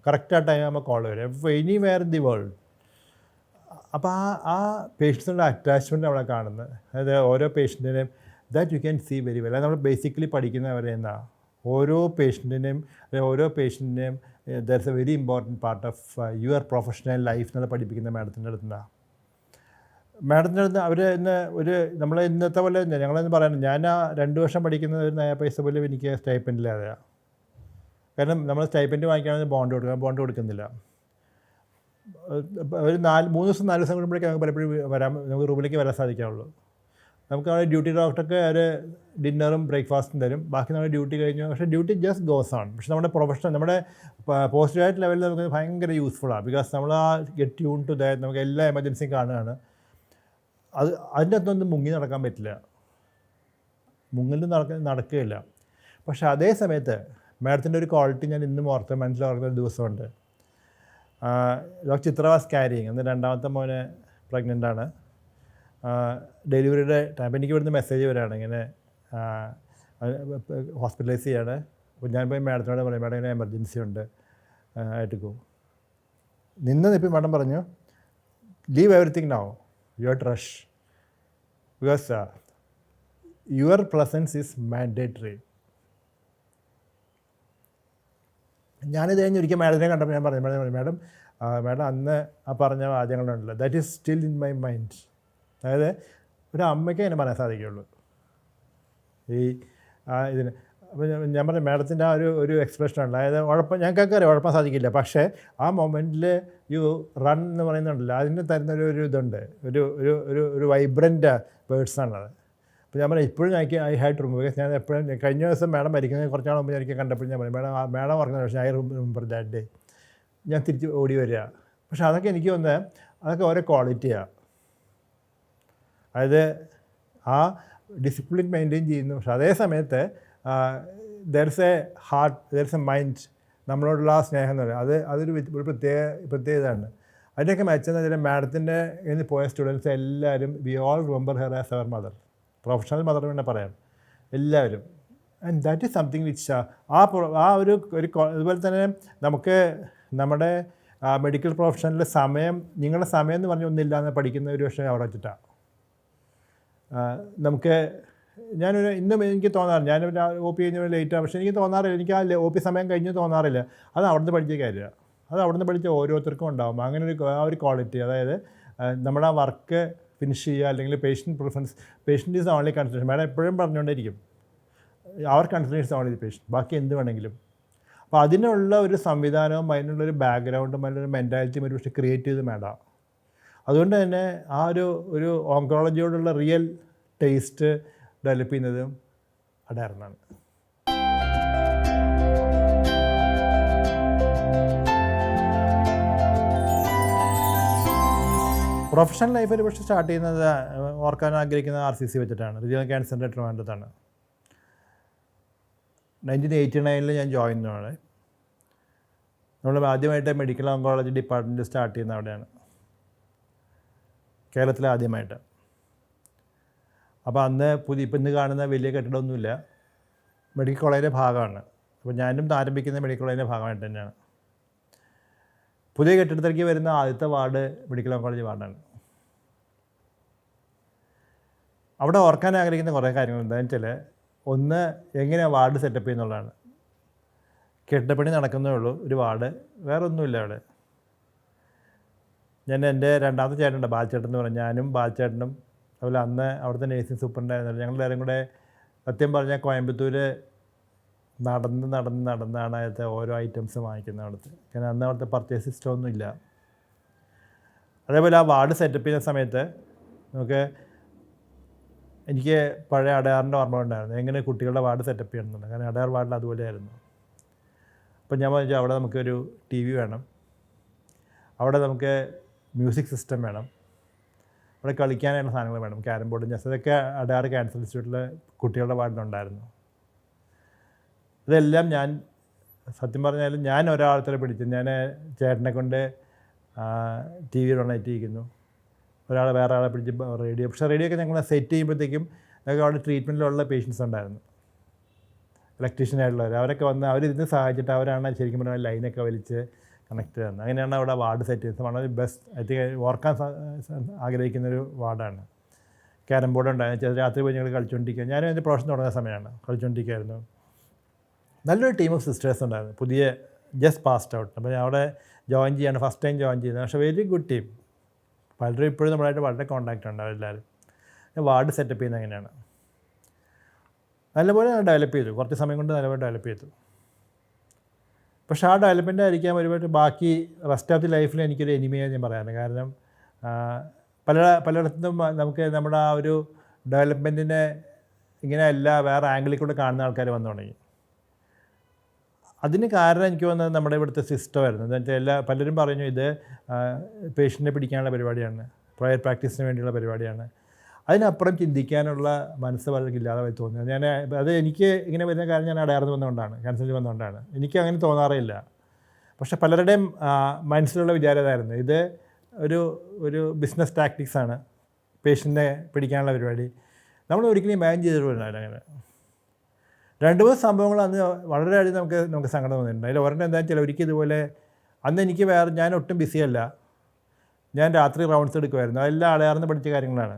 കറക്റ്റ് ആ ടൈം ആകുമ്പോൾ കോൾ വരും, എനിവെയർ ഇൻ ദി വേൾഡ്. അപ്പോൾ ആ പേഷ്യൻസിൻ്റെ അറ്റാച്ച്മെൻറ്റ് നമ്മളെ കാണുന്നത്. അതായത് ഓരോ പേഷ്യൻറ്റിനെയും that you can see very well. അത് നമ്മൾ ബേസിക്കലി പഠിക്കുന്നവരെ എന്താ, ഓരോ പേഷ്യൻറ്റിനെയും there is a very important part of your professional life എന്നത് പഠിപ്പിക്കുന്ന മാഡത്തിൻ്റെ അടുത്തുനിന്നാണ്. മാഡത്തിൻ്റെ അടുത്ത് അവർ നമ്മൾ ഇന്നത്തെ പോലെ ഞങ്ങളെന്ന് പറയുന്നത്, ഞാൻ ആ 2 വർഷം പഠിക്കുന്നത് ഒരു നയ പൈസ പോലും എനിക്ക് സ്റ്റൈപ്പൻഡില്ലാതെയാണ്. കാരണം നമ്മൾ സ്റ്റൈപ്പൻഡ് വാങ്ങിക്കുകയാണെങ്കിൽ ബോണ്ട് കൊടുക്കുന്നില്ല. ഒരു 3 ദിവസം 4 ദിവസം കൂടുമ്പോഴേക്കും നമുക്ക് പലപ്പോഴും നമുക്ക് റൂമിലേക്ക് വരാൻ സാധിക്കാവുള്ളൂ. നമുക്ക് അവിടെ ഡ്യൂട്ടി ഡോക്ടർക്ക് ഒരു ഡിന്നറും ബ്രേക്ക്ഫാസ്റ്റും തരും. ബാക്കി നമ്മുടെ ഡ്യൂട്ടി കഴിഞ്ഞു. പക്ഷേ ഡ്യൂട്ടി ജസ്റ്റ് ഗോസ് ഓൺ. പക്ഷേ നമ്മുടെ പ്രൊഫഷണൽ, നമ്മുടെ പോസ്റ്റ് ഗ്രാജുവേറ്റ് ലെവലിൽ നമുക്ക് ഭയങ്കര യൂസ്ഫുള്ളാണ്. ബിക്കോസ് നമ്മൾ ആ ഗെറ്റ് ട്യൂൺ ടു ദാറ്റ്, നമുക്ക് എല്ലാ എമർജൻസിയും കാണുകയാണ്. അതിൻ്റെ അകത്തൊന്നും മുങ്ങി നടക്കാൻ പറ്റില്ല, മുങ്ങലും നടക്കുകയില്ല. പക്ഷേ അതേ സമയത്ത് മാഡത്തിൻ്റെ ഒരു ക്വാളിറ്റി ഞാൻ ഇന്നും മനസ്സിലാക്കുന്ന ഒരു ദിവസമുണ്ട്. Doctor Chitra was caring. അന്ന് 2ാമത്തെ മോനെ പ്രഗ്നൻ്റാണ്. ഡെലിവറിയുടെ ടൈം എനിക്ക് ഇവിടുന്ന് മെസ്സേജ് വരികയാണ്, ഇങ്ങനെ ഹോസ്പിറ്റലൈസ് ചെയ്യാണ്. അപ്പോൾ ഞാൻ പോയി മാഡത്തിനോട് പറയും, മാഡം ഇങ്ങനെ എമർജൻസി ഉണ്ട്, ആയിട്ട് പോകും. ഇപ്പം മാഡം പറഞ്ഞു, leave everything now, you are to rush because your presence is mandatory. ഞാനിത് കഴിഞ്ഞ് ഒരിക്കൽ മാഡത്തിനെ കണ്ടപ്പോൾ ഞാൻ പറഞ്ഞു, മാഡം അന്ന് ആ പറഞ്ഞ വാചകങ്ങളുണ്ടല്ലോ, that is still in my mind. അതായത് ഒരു അമ്മയ്ക്ക് അതിനെ പറയാൻ സാധിക്കുകയുള്ളൂ ഇതിന്. അപ്പോൾ ഞാൻ പറഞ്ഞു, മാഡത്തിൻ്റെ ആ ഒരു എക്സ്പ്രഷനുണ്ട്. അതായത് ഞങ്ങൾക്കൊക്കെ അറിയാം ഉഴപ്പാൻ സാധിക്കില്ല, പക്ഷേ ആ മൊമെൻറ്റിൽ യു റൺ എന്ന് പറയുന്നുണ്ടല്ലോ, അതിന് തരുന്നൊരു ഇതുണ്ട്, ഒരു വൈബ്രൻ്റ് വേർഡ്സാണത്. അപ്പോൾ ഞാൻ പറയാം, ഇപ്പോഴും എനിക്ക് ഐ ഹാഡ് ടു റിമെമ്പർ. ഞാൻ എപ്പോഴും കഴിഞ്ഞ ദിവസം മാഡം മരിക്കുന്നത് കുറച്ച് നാൾ മുമ്പ് എനിക്ക് കണ്ടപ്പോൾ ഞാൻ പറയും, മാഡം പറഞ്ഞ പക്ഷേ ഐ റിമെമ്പർ ദാറ്റ് ഡേ. ഞാൻ തിരിച്ച് ഓടി വരിക. പക്ഷേ അതൊക്കെ എനിക്ക് തോന്നുന്നത് അതൊക്കെ ഓരോ ക്വാളിറ്റിയാണ്. അതായത് ആ ഡിസിപ്ലിൻ മെയിൻറ്റെയിൻ ചെയ്യുന്നു. പക്ഷേ അതേ സമയത്ത് there is A heart, there is A mind, നമ്മളോടുള്ള ആ സ്നേഹം എന്ന് പറയുന്നത് അതൊരു പ്രത്യേകതയാണ്. അതിൻ്റെയൊക്കെ മെച്ചെന്ന് വെച്ചാൽ മാഡത്തിൻ്റെ ഇന്ന് പോയ സ്റ്റുഡൻസ് എല്ലാവരും we all remember her as our mother, professional mother തന്നെ പറയാം എല്ലാവരും. And that is something which ഒരു അതുപോലെ തന്നെ നമുക്ക് നമ്മുടെ മെഡിക്കൽ പ്രൊഫഷനിൽ നിങ്ങളുടെ സമയം എന്ന് പറഞ്ഞ ഒന്നില്ല എന്ന് പഠിക്കുന്ന ഒരു പക്ഷേ അവിടെ വെച്ചിട്ടാണ്. നമുക്ക് ഇന്നും എനിക്ക് തോന്നാറില്ല, ഞാൻ ഒ പി കഴിഞ്ഞ ലേറ്റാണ്, പക്ഷേ എനിക്ക് തോന്നാറില്ല, എനിക്ക് ആ ഒ പി സമയം കഴിഞ്ഞ് തോന്നാറില്ല. അത് അവിടുന്ന് പഠിച്ച കാര്യമാണ്, അത് അവിടുന്ന് പഠിച്ച ഓരോരുത്തർക്കും ഉണ്ടാകും അങ്ങനെ ഒരു ക്വാളിറ്റി. അതായത് നമ്മുടെ ആ വർക്ക് ഫിനിഷ് ചെയ്യുക, അല്ലെങ്കിൽ patient is only consideration. Madam എപ്പോഴും പറഞ്ഞുകൊണ്ടിരിക്കും, അവർ കൺസിഡറേഷൻ ഓൺലി ദി പേഷ്യൻ്റ്, ബാക്കി എന്ത് വേണമെങ്കിലും. അപ്പോൾ അതിനുള്ള ഒരു സംവിധാനവും അതിനുള്ളൊരു ബാക്ക്ഗ്രൗണ്ടും അതിനൊരു മെൻറ്റാലിറ്റിയും ഒരു പക്ഷേ ക്രിയേറ്റ് ചെയ്ത് മാഡം. അതുകൊണ്ട് തന്നെ ആ ഒരു ഓങ്കോളജിയോടുള്ള റിയൽ ടേസ്റ്റ് ഡെവലപ്പ് ചെയ്യുന്നതും അടാർന്നാണ്. പ്രൊഫഷണൽ ലൈഫ് ഒരു പക്ഷേ സ്റ്റാർട്ട് ചെയ്യുന്നത് ഓർക്കാൻ ആഗ്രഹിക്കുന്ന RCC വെച്ചിട്ടാണ്, റീജിയണൽ ക്യാൻസർ സെൻ്റർ ട്രിവാൻഡ്രത്താണ്. 1989 ഞാൻ ജോയിൻ ചെയ്യുന്നതാണ്. നമ്മൾ ആദ്യമായിട്ട് മെഡിക്കൽ ഓങ്കോളജി ഡിപ്പാർട്ട്മെൻറ്റ് സ്റ്റാർട്ട് ചെയ്യുന്ന അവിടെയാണ്, കേരളത്തിൽ ആദ്യമായിട്ട്. അപ്പോൾ അന്ന് ഇപ്പം ഇന്ന് കാണുന്ന വലിയ കെട്ടിടമൊന്നുമില്ല, മെഡിക്കൽ കോളേജിൻ്റെ ഭാഗമാണ്. അപ്പോൾ ഞാനും ആരംഭിക്കുന്ന മെഡിക്കൽ കോളേജിൻ്റെ ഭാഗമായിട്ട് തന്നെയാണ്. പുതിയ കെട്ടിടത്തിലേക്ക് വരുന്ന ആദ്യത്തെ വാർഡ് മെഡിക്കൽ ഓങ്കോളജി വാർഡാണ്. അവിടെ ഓർക്കാൻ ആഗ്രഹിക്കുന്ന കുറേ കാര്യങ്ങൾ എന്താണെന്ന് വെച്ചാൽ, ഒന്ന് എങ്ങനെയാണ് വാർഡ് സെറ്റപ്പ് ചെയ്യുന്നുള്ളതാണ്. കെട്ടിടപ്പണി നടക്കുന്നേ ഉള്ളൂ, ഒരു വാർഡ്, വേറെ ഒന്നുമില്ല അവിടെ. ഞാൻ എൻ്റെ 2ാമത്തെ ചേട്ടനുണ്ട്, ബാൽച്ചേട്ടൻ എന്ന് പറഞ്ഞാൽ, ഞാനും ബാൽച്ചേട്ടനും അതുപോലെ അന്ന് അവിടുത്തെ നേഴ്സിംഗ് സൂപ്രണ്ടായിരുന്നല്ലോ, ഞങ്ങളെല്ലാവരും കൂടെ സത്യം പറഞ്ഞാൽ കോയമ്പത്തൂർ നടന്നാണ് അതിലത്തെ ഓരോ ഐറ്റംസ് വാങ്ങിക്കുന്നത് അവിടുത്തെ. കാരണം അന്ന് അവിടുത്തെ പർച്ചേസ് സിസ്റ്റം ഒന്നും ഇല്ല. അതേപോലെ ആ വാർഡ് സെറ്റപ്പ് ചെയ്യുന്ന സമയത്ത് എനിക്ക് പഴയ അടയാറിൻ്റെ ഓർമ്മ ഉണ്ടായിരുന്നു, എങ്ങനെ കുട്ടികളുടെ വാർഡ് സെറ്റപ്പ് ചെയ്യണമെന്നുണ്ട്. കാരണം അടയാർ വാർഡിൽ അതുപോലെയായിരുന്നു. അപ്പോൾ ഞാൻ പറഞ്ഞു, അവിടെ നമുക്കൊരു TV വേണം, അവിടെ നമുക്ക് മ്യൂസിക് സിസ്റ്റം വേണം, അവിടെ കളിക്കാനായിട്ടുള്ള സാധനങ്ങൾ വേണം, ക്യാരം ബോർഡും ചെസ്, അതൊക്കെ അടയാർ ക്യാൻസർ ഇൻസ്റ്റിറ്റ്യൂട്ടിലെ കുട്ടികളുടെ വാർഡിലുണ്ടായിരുന്നു. ഇതെല്ലാം ഞാൻ സത്യം പറഞ്ഞാൽ ഞാൻ ഒരാളെ പിടിച്ചു. ഞാൻ ചേട്ടനെ കൊണ്ട് ടി വി ഡൊണേറ്റ് ചെയ്യിക്കുന്നു, ഒരാൾ വേറെ ആളെ പിടിച്ച് റേഡിയോ. പക്ഷേ റേഡിയോ ഒക്കെ ഞങ്ങൾ സെറ്റ് ചെയ്യുമ്പോഴത്തേക്കും ഞങ്ങൾക്ക് അവിടെ ട്രീറ്റ്മെൻറ്റിലുള്ള പേഷ്യൻസ് ഉണ്ടായിരുന്നു, ഇലക്ട്രീഷ്യനായിട്ടുള്ളവർ. അവരൊക്കെ വന്ന് അവരിതിന് സഹായിച്ചിട്ട് അവരാണ് ശരിക്കും പറഞ്ഞാൽ ലൈനൊക്കെ വലിച്ച് കണക്ട് ചെയ്യുന്നത്. അങ്ങനെയാണ് അവിടെ വാർഡ് സെറ്റ് ചെയ്തത്. വളരെ ബെസ്റ്റ്, ഐ തിങ്ക് ഓർക്കാൻ ആഗ്രഹിക്കുന്നൊരു വാർഡാണ്. ക്യാരം ബോർഡ് ഉണ്ടായിരുന്നു, രാത്രി പോയി ഞങ്ങൾ കളിച്ചുകൊണ്ടിരിക്കുക. ഞാനും എൻ്റെ പ്രൊഫഷൻ തുടങ്ങുന്ന സമയമാണ്, കളിച്ചുകൊണ്ടിരിക്കുകയായിരുന്നു. നല്ലൊരു ടീം ഓഫ് സിസ്റ്റേഴ്സ് ഉണ്ടായിരുന്നു, പുതിയ ജസ്റ്റ് പാസ്ഡ് ഔട്ട്. അപ്പോൾ ഞാൻ അവിടെ ജോയിൻ ചെയ്യാണ്, ഫസ്റ്റ് ടൈം ജോയിൻ ചെയ്യുന്നത്. പക്ഷേ വെരി ഗുഡ് ടീം. പലരും ഇപ്പോഴും നമ്മളായിട്ട് വളരെ കോൺടാക്റ്റ് ഉണ്ട് അവരെല്ലാവരും. വാർഡ് സെറ്റപ്പ് ചെയ്യുന്നത് എങ്ങനെയാണ് നല്ലപോലെ ഡെവലപ്പ് ചെയ്തു, കുറച്ച് സമയം കൊണ്ട് നല്ലപോലെ ഡെവലപ്പ് ചെയ്തു. പക്ഷേ ആ ഡെവലപ്മെൻ്റ് ആയിരിക്കാം ഒരുപാട് ബാക്കി റെസ്റ്റ് ഓഫ് ദി ലൈഫിൽ എനിക്കൊരു എനിമയായി ഞാൻ പറയാറ്. കാരണം പലയിടത്തും നമുക്ക് നമ്മുടെ ആ ഒരു ഡെവലപ്മെൻറ്റിനെ ഇങ്ങനെ വേറെ ആംഗിളിൽ കൂടെ കാണുന്ന ആൾക്കാർ വന്നു തുടങ്ങി. അതിന് കാരണം എനിക്ക് തോന്നുന്നത് നമ്മുടെ ഇവിടുത്തെ സിസ്റ്റമായിരുന്നു. എന്താ വെച്ചാൽ പലരും പറഞ്ഞു ഇത് പേഷ്യൻറ്റിനെ പിടിക്കാനുള്ള പരിപാടിയാണ്, പ്രയർ പ്രാക്ടീസിന് വേണ്ടിയുള്ള പരിപാടിയാണ്. അതിനപ്പുറം ചിന്തിക്കാനുള്ള മനസ്സ് പലർക്കും ഇല്ലാതെ തോന്നുന്നത്. അത് എനിക്ക് ഇങ്ങനെ വരുന്ന കാര്യം ഞാൻ അടയാർന്ന് വന്നുകൊണ്ടാണ്, ക്യാൻസറിൽ വന്നുകൊണ്ടാണ്. എനിക്ക് അങ്ങനെ തോന്നാറില്ല. പക്ഷേ പലരുടെയും മനസ്സിലുള്ള വിചാരം ഇതായിരുന്നു, ഇത് ഒരു ബിസിനസ് ടാക്ടിക്സാണ്, പേഷ്യൻറ്റിനെ പിടിക്കാനുള്ള പരിപാടി. നമ്മൾ ഒരിക്കലും ഇമാജിൻ ചെയ്തിട്ടുണ്ടായില്ല അങ്ങനെ. 2-3 സംഭവങ്ങൾ അന്ന് വളരെയധികം നമുക്ക് സങ്കടം തോന്നിയിട്ടുണ്ട്. അതിൽ ഒരെണ്ണം എന്താണെന്ന് വെച്ചാൽ ഒരിക്കൽ ഇതുപോലെ അന്ന് എനിക്ക് ഞാൻ ഒട്ടും ബിസിയല്ല, ഞാൻ രാത്രി റൗണ്ട്സ് എടുക്കുമായിരുന്നു. അതെല്ലാം അടയാർന്ന് പഠിച്ച കാര്യങ്ങളാണ്.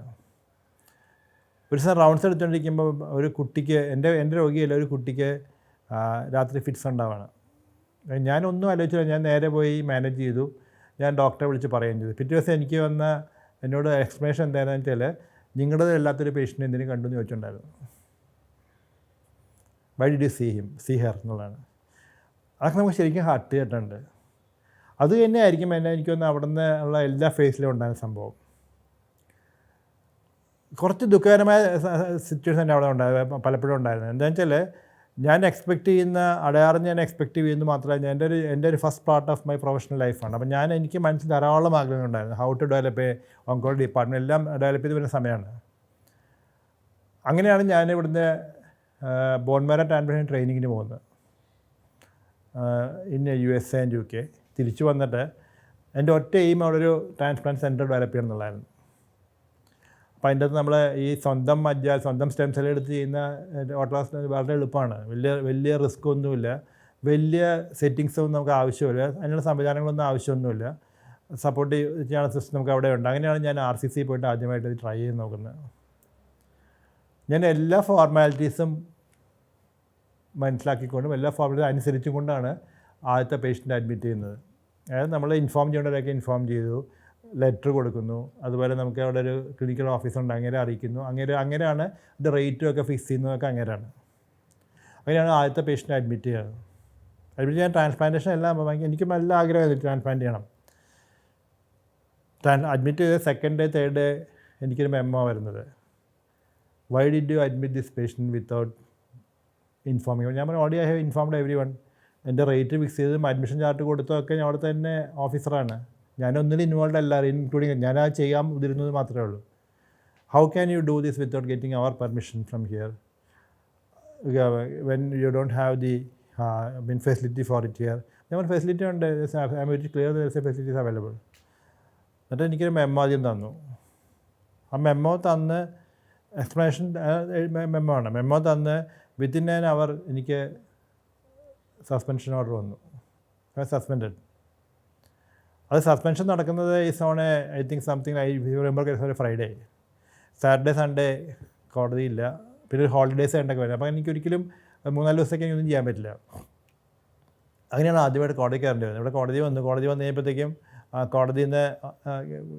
ഒരു ദിവസം റൗണ്ട്സ് എടുത്തുകൊണ്ടിരിക്കുമ്പോൾ ഒരു കുട്ടിക്ക്, എൻ്റെ രോഗിയല്ല, ഒരു കുട്ടിക്ക് രാത്രി ഫിറ്റ്സ് ഉണ്ടാവുകയാണ്. ഞാനൊന്നും ആലോചിച്ചില്ല, ഞാൻ നേരെ പോയി മാനേജ് ചെയ്തു. ഞാൻ ഡോക്ടറെ വിളിച്ച് പറയുകയും ചെയ്തു. പിറ്റേ ദിവസം എനിക്ക് എന്നോട് എക്സ്പ്ലനേഷൻ എന്താണെന്ന് വെച്ചാൽ, നിങ്ങളുടെ അല്ലാത്തൊരു പേഷ്യൻ്റ് എന്തിനും കണ്ടു എന്ന് ചോദിച്ചിട്ടുണ്ടായിരുന്നു. Why did you see her എന്നുള്ളതാണ്. അതൊക്കെ നമുക്ക് ശരിക്കും ഹാർട്ട് കേട്ടിട്ടുണ്ട്. അത് തന്നെ ആയിരിക്കും എനിക്കൊന്ന് അവിടെ നിന്ന് ഉള്ള എല്ലാ ഫേസിലും ഉണ്ടാകുന്ന സംഭവം. കുറച്ച് ദുഃഖകരമായ സിറ്റുവേഷൻ തന്നെ അവിടെ പലപ്പോഴും ഉണ്ടായിരുന്നു. എന്താണെന്ന് വെച്ചാൽ ഞാൻ എക്സ്പെക്റ്റ് ചെയ്യുന്ന അടയാറിന് ഞാൻ എക്സ്പെക്റ്റ് ചെയ്യുന്നത് മാത്രമല്ല, എൻ്റെ ഒരു first part of my professional ലൈഫാണ്. അപ്പോൾ എനിക്ക് മനസ്സിൽ ധാരാളം ആഗ്രഹങ്ങളുണ്ടായിരുന്നു. How to develop oncology department എല്ലാം ഡെവലപ്പ് ചെയ്ത് വരുന്ന സമയമാണ്. അങ്ങനെയാണ് ഞാൻ ഇവിടുന്ന് ബോൺ മാരോ ട്രാൻസ്പ്ലാന്റേഷൻ ട്രെയിനിങ്ങിന് പോകുന്നത് USA ആൻഡ് UK. തിരിച്ചു വന്നിട്ട് എൻ്റെ ഒറ്റ എയിം അവിടെ ഒരു ട്രാൻസ്പ്ലാന്റ് സെൻറ്റർ ഡെവലപ്പ് ചെയ്യണം എന്നുള്ളതായിരുന്നു. അപ്പോൾ അതിൻ്റെ അകത്ത് നമ്മൾ ഈ സ്വന്തം സ്വന്തം സ്റ്റെം സെൽ എടുത്ത് ചെയ്യുന്ന ഓട്ടോക്ലാസ് വളരെ എളുപ്പമാണ്. വലിയ റിസ്ക് ഒന്നുമില്ല, വലിയ സെറ്റിങ്സൊന്നും നമുക്ക് ആവശ്യമില്ല, അതിനുള്ള സംവിധാനങ്ങളൊന്നും ആവശ്യമൊന്നുമില്ല. സപ്പോർട്ട് ചെയ്യാനുള്ള സിസ്റ്റം നമുക്ക് അവിടെ ഉണ്ട്. അങ്ങനെയാണ് ഞാൻ RCC പോയിട്ട് ആദ്യമായിട്ട് ട്രൈ ചെയ്ത് നോക്കുന്നത്. ഞാൻ എല്ലാ ഫോർമാലിറ്റീസും മനസ്സിലാക്കിക്കൊണ്ടും എല്ലാ ഫോർമാലിറ്റീസും അനുസരിച്ചും കൊണ്ടാണ് ആദ്യത്തെ പേഷ്യൻ്റ് അഡ്മിറ്റ് ചെയ്യുന്നത്. അതായത് നമ്മൾ ഇൻഫോം ചെയ്യേണ്ടവരൊക്കെ ഇൻഫോം ചെയ്തു, ലെറ്റർ കൊടുക്കുന്നു. അതുപോലെ നമുക്ക് അവിടെ ഒരു ക്ലിനിക്കൽ ഓഫീസറുണ്ട്, അങ്ങനെ അറിയിക്കുന്നു. അങ്ങനെയാണ് ഇത് റേറ്റും ഒക്കെ ഫിക്സ് ചെയ്യുന്നതൊക്കെ അങ്ങനെയാണ് ആദ്യത്തെ പേഷ്യൻ്റ് അഡ്മിറ്റ് ചെയ്യുന്നത്. അഡ്മിറ്റ് ചെയ്യാൻ ട്രാൻസ്പ്ലാന്റേഷൻ എല്ലാം എനിക്ക് നല്ല ആഗ്രഹമായിരുന്നു, ട്രാൻസ്പ്ലാന്റ് ചെയ്യണം. അഡ്മിറ്റ് ചെയ്ത് സെക്കൻഡ് ഡേ തേർഡ് ഡേ എനിക്കൊരു മെമ്മോ വരുന്നത്, Y did U admit this patient without informing. ഞാൻ പറഞ്ഞു already I have informed every one. എൻ്റെ റേറ്റ് ഫിക്സ് ചെയ്തതും അഡ്മിഷൻ ചാർട്ട് കൊടുത്തതൊക്കെ ഞാൻ അവിടെ തന്നെ ഓഫീസറാണ്. ഞാനൊന്നിലും ഇൻവോൾവ് അല്ല, ഇൻക്ലൂഡിങ് ഞാനത് ചെയ്യാൻ ഉതിരുന്നത് മാത്രമേ ഉള്ളൂ. How can you do this without getting our permission from here when you don't have the facility for it here. ഞാൻ ഫെസിലിറ്റി ഉണ്ട്, I'm very clear there is a facilities available. എന്നിട്ട് എനിക്കൊരു memo ആദ്യം തന്നു. ആ memo തന്ന് explanation memo ആണ്. Memo തന്ന് വിത്തിൻ ആൻ അവർ എനിക്ക് സസ്പെൻഷൻ ഓർഡർ വന്നു. സസ്പെൻഡഡ്. അത് സസ്പെൻഷൻ നടക്കുന്നത് is on I think something I remember ഒരു ഫ്രൈഡേ. സാറ്റർഡേ സൺഡേ കോടതിയില്ല, പിന്നെ ഒരു ഹോളിഡേയ്സ് ഉണ്ടൊക്കെ വരും. അപ്പോൾ എനിക്കൊരിക്കലും 3-4 ദിവസത്തേക്ക് ഒന്നും ചെയ്യാൻ പറ്റില്ല. അങ്ങനെയാണ് ആദ്യമായിട്ട് കോടതി കയറേണ്ടി വന്നത്. ഇവിടെ കോടതി വന്നു കഴിഞ്ഞപ്പോഴത്തേക്കും കോടതിയിൽ നിന്ന്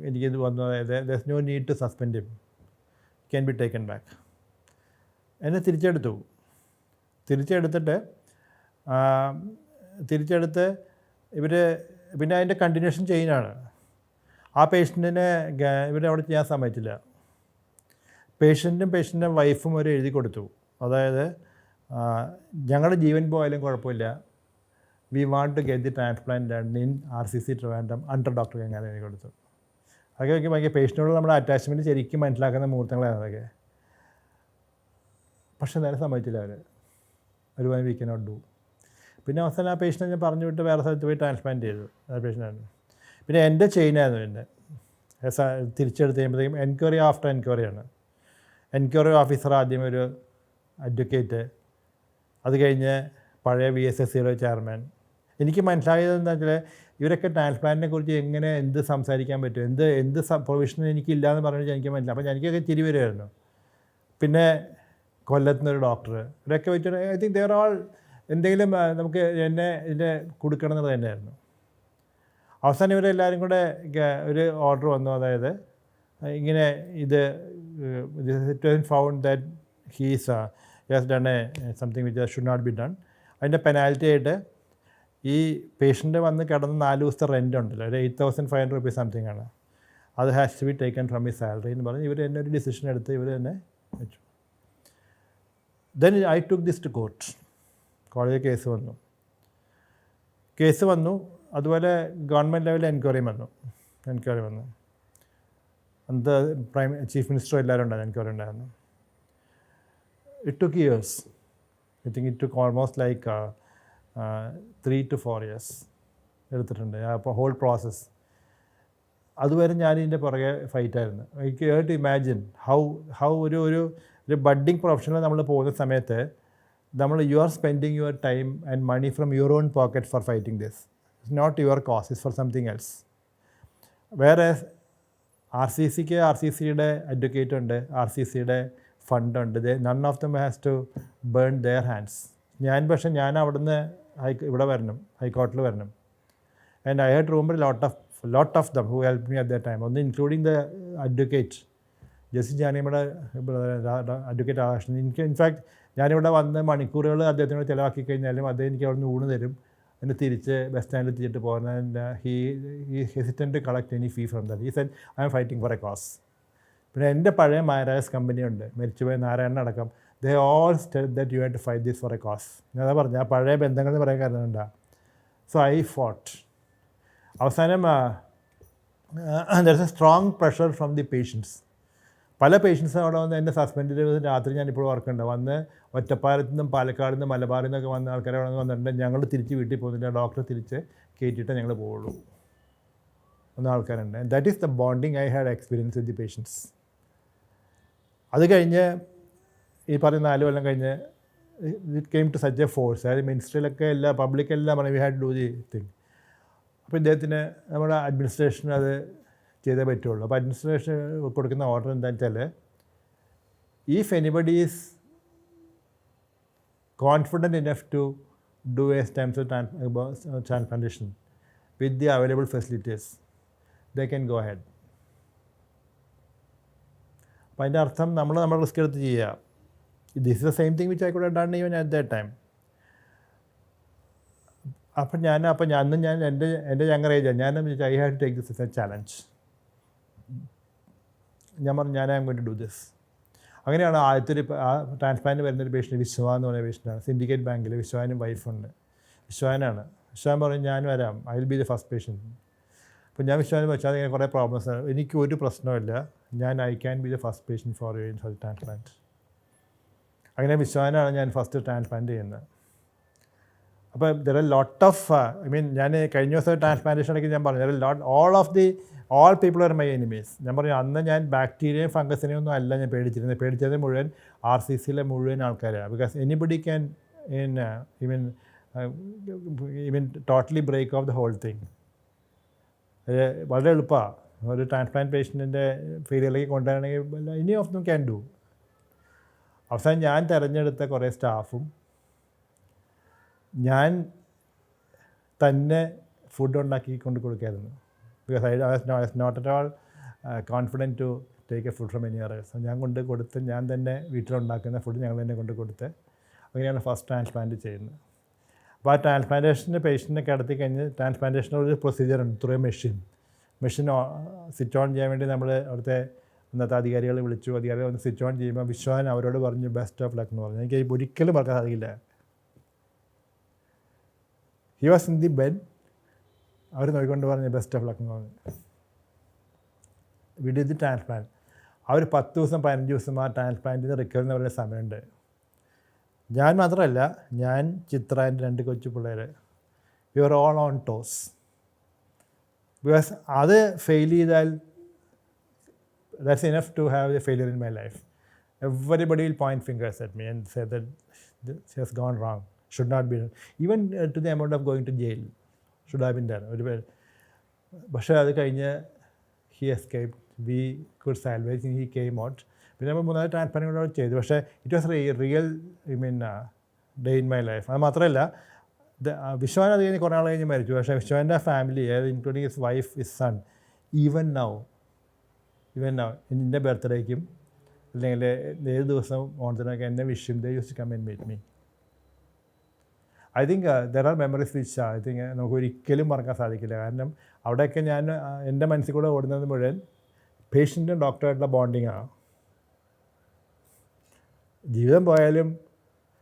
എനിക്കിത് വന്നു, അതായത് there is no need to suspend him, can be taken back. എന്നെ തിരിച്ചെടുത്ത് ഇവർ പിന്നെ അതിൻ്റെ കണ്ടിന്യൂഷൻ ചെയ്യുന്നതാണ്. ആ പേഷ്യൻറ്റിനെ ഇവരവിടെ ചെയ്യാൻ സമ്മതിച്ചില്ല. പേഷ്യൻറ്റിൻ്റെ വൈഫും ഒരു എഴുതി കൊടുത്തു, അതായത് ഞങ്ങളുടെ ജീവൻ പോയാലും കുഴപ്പമില്ല, we want to get the transplant done in RCC Trivandrum under doctor Gangadharan എഴുതി കൊടുത്തു. അതൊക്കെ ഭയങ്കര പേഷ്യൻറ്റിനോട് നമ്മുടെ അറ്റാച്ച്മെൻറ്റ് ശരിക്കും മനസ്സിലാക്കുന്ന മുഹൂർത്തങ്ങളാണ് അതൊക്കെ. പക്ഷേ നേരെ സമ്മതിച്ചില്ല അവർ വി കനോട്ട് ഡു. പിന്നെ അവസാനം ആ പേഷ്യൻറ്റ് ഞാൻ പറഞ്ഞു വിട്ട് വേറെ സ്ഥലത്ത് പോയി ട്രാൻസ്പ്ലാന്റ് ചെയ്തു. ആ പേഷ്യൻ്റായിരുന്നു. പിന്നെ എൻ്റെ ചെയിനായിരുന്നു പിന്നെ തിരിച്ചെടുത്ത് കഴിയുമ്പോഴത്തേക്കും എൻക്വയറി ആഫ്റ്റർ എൻക്വയറിയാണ്. എൻക്വയറി ഓഫീസർ ആദ്യം ഒരു അഡ്വക്കേറ്റ്, അത് കഴിഞ്ഞ് പഴയ VSSCയുടെ ചെയർമാൻ. എനിക്ക് മനസ്സിലായത് എന്താ വെച്ചാൽ ഇവരൊക്കെ ട്രാൻസ്പ്ലാന്റിനെ കുറിച്ച് എങ്ങനെ എന്ത് സംസാരിക്കാൻ പറ്റും, എന്ത് പ്രൊവിഷൻ എനിക്കില്ല എന്ന് പറഞ്ഞാൽ എനിക്ക് മനസ്സിലായി. അപ്പോൾ എനിക്കൊക്കെ തിരി വരുമായിരുന്നു. പിന്നെ കൊല്ലത്തുനിന്നൊരു ഡോക്ടർ, ഇവരൊക്കെ വെച്ചിട്ട് ഐ തിങ്ക് ദർ ആൾ എന്തെങ്കിലും നമുക്ക് എന്നെ ഇതിൻ്റെ കൊടുക്കണം എന്നുള്ളത് തന്നെയായിരുന്നു. അവസാനം ഇവരെല്ലാവരും കൂടെ ഒരു ഓർഡർ വന്നു, അതായത് ഇങ്ങനെ ഇത് found that he's has done something which should not be done. അതിൻ്റെ പെനാൽറ്റി ആയിട്ട് ഈ പേഷ്യൻ്റ് വന്ന് കിടന്ന് 4 ദിവസത്തെ റെൻ്റ് ഉണ്ടല്ലോ, ഒരു 8,500 rupees സംതിങ് ആണ്, അത് has to be taken from ഈ സാലറി എന്ന് പറഞ്ഞ് ഇവർ തന്നെ ഒരു ഡിസിഷൻ എടുത്ത് ഇവർ തന്നെ വെച്ചു. Then I took this to court. കോടതി കേസ് വന്നു. അതുപോലെ ഗവൺമെൻറ് ലെവലിൽ എൻക്വയറി വന്നു. അന്ന് ചീഫ് മിനിസ്റ്ററും എല്ലാവരും ഉണ്ടായിരുന്നു, എൻക്വയറി ഉണ്ടായിരുന്നു. It took years. I think it took almost like 3 to 4 years എടുത്തിട്ടുണ്ട് അപ്പോൾ ഹോൾ പ്രോസസ്സ്. അതുവരെ ഞാൻ ഇതിൻ്റെ പുറകെ ഫൈറ്റായിരുന്നു. I care to imagine how ഒരു ബഡ്ഡിങ് പ്രൊഫഷണൽ നമ്മൾ പോകുന്ന സമയത്ത് you are spending your time and money from your own pocket for fighting this. It's not your cost, it's for something else. വേറെ RCCക്ക് RCCയുടെ അഡ്വക്കേറ്റ് ഉണ്ട്, RCCയുടെ ഫണ്ടുണ്ട്. None of them has to burn their hands. ഞാൻ അവിടുന്ന് ഇവിടെ വരണം, ഹൈക്കോർട്ടിൽ വരണം. And I had remember lot of them who help me at the time, ഒന്ന് ഇൻക്ലൂഡിങ് ദ അഡ്വക്കേറ്റ് ജസ്റ്റിസ് ജാനിയുടെ അഡ്വക്കേറ്റ് രാധാകൃഷ്ണൻ. എനിക്ക് ഇൻഫാക്ട് ഞാനിവിടെ വന്ന് മണിക്കൂറുകൾ അദ്ദേഹത്തിനോട് ചിലവാക്കി കഴിഞ്ഞാലും അദ്ദേഹം എനിക്ക് അവിടെ നിന്ന് ഊണ് തരും, എന്നെ തിരിച്ച് ബസ് സ്റ്റാൻഡിൽ എത്തിച്ചിട്ട് പോകുന്ന. He hesitant to collect any fee from that. He said I am fighting for a cause. പിന്നെ എൻ്റെ പഴയ മാരായസ് കമ്പനിയുണ്ട്, മരിച്ചുപോയ നാരായണൻ അടക്കം, they all stated that you have to fight this for a cause. ഞാൻ അതാ പറഞ്ഞു, ആ പഴയ ബന്ധങ്ങൾ എന്ന് പറയാൻ കാരണം ഉണ്ടാ. So I fought. അവസാനം there is a strong pressure from the patients. പല പേഷ്യൻസും അവിടെ വന്ന് എന്നെ സസ്പെൻഡ് ചെയ്ത് രാത്രി ഞാനിപ്പോൾ ഓർക്കുന്നുണ്ട്, വന്ന് ഒറ്റപ്പാലത്തു നിന്നും പാലക്കാട് നിന്നും മലബാറിൽ നിന്നൊക്കെ വന്ന ആൾക്കാരെ അവിടെ നിന്ന് വന്നിട്ടുണ്ട്. ഞങ്ങൾ തിരിച്ച് വീട്ടിൽ പോകുന്നില്ല, ഡോക്ടറെ തിരിച്ച് കയറ്റിയിട്ടേ ഞങ്ങൾ പോവുള്ളൂ എന്ന ആൾക്കാരുണ്ട്. That is the bonding I had experience with the patients. അത് കഴിഞ്ഞ് ഈ പറഞ്ഞ 4 കൊല്ലം കഴിഞ്ഞ് it came to such a force. അതായത് മിനിസ്ട്രിയിലൊക്കെ പബ്ലിക്കെല്ലാം പറഞ്ഞു we had to do the thing. അപ്പോൾ ഇദ്ദേഹത്തിന് നമ്മുടെ അഡ്മിനിസ്ട്രേഷൻ അത് ചെയ്തേ പറ്റുള്ളൂ. അപ്പോൾ അഡ്മിനിസ്ട്രേഷൻ കൊടുക്കുന്ന ഓർഡർ എന്താണെന്ന് വെച്ചാൽ, if anybody is confident enough to do a stem cell transplantation with the available facilities they can go head. അപ്പോൾ അതിൻ്റെ അർത്ഥം നമ്മൾ റിസ്ക് എടുത്ത് ചെയ്യുക. This is the same thing which I could have done even at that time. അപ്പം ഞാൻ എൻ്റെ younger ഏജാണ്, ഞാൻ I have to take this is a challenge. ഞാൻ പറഞ്ഞു I am going to do this. അങ്ങനെയാണ് ആദ്യത്തെ ഒരു ട്രാൻസ്പ്ലാന്റ് വരുന്നൊരു പേഷ്യൻ്റ്, വിശ്വ എന്ന് പറയുന്ന പേഷ്യൻ്റാണ്. സിൻഡിക്കേറ്റ് ബാങ്കിൽ വിശ്വാനും വൈഫുണ്ട്. വിശ്വാനാണ്. വിശ്വാൻ പറഞ്ഞു ഞാൻ വരാം, I will be the first patient. അപ്പോൾ ഞാൻ വിശ്വാനം വെച്ചാൽ ഇങ്ങനെ കുറേ പ്രോബ്ലംസ്, എനിക്ക് ഒരു പ്രശ്നമില്ല, I can be the first patient for you in for transplant. അങ്ങനെ വിശ്വാനാണ് ഞാൻ ഫസ്റ്റ് ട്രാൻസ്പ്ലാന്റ് ചെയ്യുന്നത്. അപ്പോൾ ദർ ആർ ലോട്ട് ഓഫ് ഞാൻ കഴിഞ്ഞ ദിവസം ട്രാൻസ്പ്ലാന്റേഷനൊക്കെ ഞാൻ പറഞ്ഞു, all people are my enemies. ഞാൻ പറഞ്ഞു അന്ന് ഞാൻ ബാക്ടീരിയയും ഫംഗസിനെയും ഒന്നും അല്ല ഞാൻ പേടിച്ചത് മുഴുവൻ RCCയിലെ മുഴുവൻ ആൾക്കാരാണ്. Because anybody can even totally break off the whole thing. വളരെ എളുപ്പമാണ് ഒരു ട്രാൻസ്പ്ലാന്റ് പേഷ്യൻറ്റിൻ്റെ ഫെയിലിയറിലേക്ക് കൊണ്ടുവരണമെങ്കിൽ any of them can do. അവസാനം ഞാൻ തിരഞ്ഞെടുത്ത കുറേ സ്റ്റാഫും ഞാൻ തന്നെ ഫുഡ് ഉണ്ടാക്കി കൊണ്ട് കൊടുക്കായിരുന്നു. because I was not at all confident to take a food from anywhere else. ഞാൻ കൊണ്ട് കൊടുത്ത് ഞാൻ തന്നെ വീട്ടിലുണ്ടാക്കുന്ന ഫുഡ് ഞങ്ങൾ തന്നെ കൊണ്ട് കൊടുത്ത് അങ്ങനെയാണ് ഫസ്റ്റ് ട്രാൻസ്പ്ലാന്റ് ചെയ്യുന്നത്. അപ്പോൾ ആ ട്രാൻസ്പ്ലാന്റേഷൻ്റെ പേഷ്യൻറ്റിനെ കിടത്തി കഴിഞ്ഞ് ട്രാൻസ്പ്ലാന്റേഷൻ്റെ ഒരു പ്രൊസീജിയർ ഉണ്ട് ത്രൂ മെഷീൻ സ്വിച്ച് ഓൺ ചെയ്യാൻ വേണ്ടി നമ്മൾ അവിടുത്തെ ഇന്നത്തെ അധികാരികളെ വിളിച്ചു. അധികാരികൾ ഒന്ന് സ്വിച്ച് ഓൺ ചെയ്യുമ്പോൾ വിശ്വാൻ അവരോട് പറഞ്ഞു ബെസ്റ്റ് ഓഫ് ലക്ക് എന്ന് പറഞ്ഞു. എനിക്ക് ഒരിക്കലും മറക്കാൻ സാധിക്കില്ല. He was in the bed, അവർ നോക്കിക്കൊണ്ട് പറഞ്ഞു ബെസ്റ്റ് ഓഫ് ലക്ക് എന്ന് പറഞ്ഞു. We did the transplant. അവർ 10 ദിവസം 15 ദിവസം ആ ട്രാൻസ്പ്ലാന്റിന് റിക്കവറി എന്ന് പറയുന്ന സമയമുണ്ട്. ഞാൻ മാത്രമല്ല, ഞാൻ, ചിത്ര, എൻ്റെ 2 കൊച്ചു പിള്ളേർ, we are all on toes. Because അത് ഫെയിൽ ചെയ്താൽ that's enough to have a failure in my life. Everybody will point fingers at me and say that this has gone wrong, should not be done. Even to the amount of going to jail, should have been done. പക്ഷേ അത് കഴിഞ്ഞ് he escaped, we could salvage him, he came out. പിന്നെ നമ്മൾ 3 transplant ചെയ്തു. പക്ഷേ it was real day in my life. അത് മാത്രമല്ല, വിശ്വാൻ അത് കഴിഞ്ഞ് കുറേ നാൾ കഴിഞ്ഞ് മരിച്ചു. പക്ഷേ വിശ്വാൻ്റെ family, including his wife, his son, even now എൻ്റെ ബർത്ത്ഡേക്കും അല്ലെങ്കിൽ ഏത് ദിവസം ഓണത്തിനൊക്കെ എന്നെ വിഷും they use to come and meet me. I think there are memories which I think നമുക്ക് ഒരിക്കലും മറക്കാൻ സാധിക്കില്ല. കാരണം അവിടെയൊക്കെ ഞാൻ എൻ്റെ മനസ്സിൽ കൂടെ ഓടുന്നത് മുഴുവൻ പേഷ്യൻറ്റും ഡോക്ടറായിട്ടുള്ള ബോണ്ടിങ്ങാണ്. ജീവിതം പോയാലും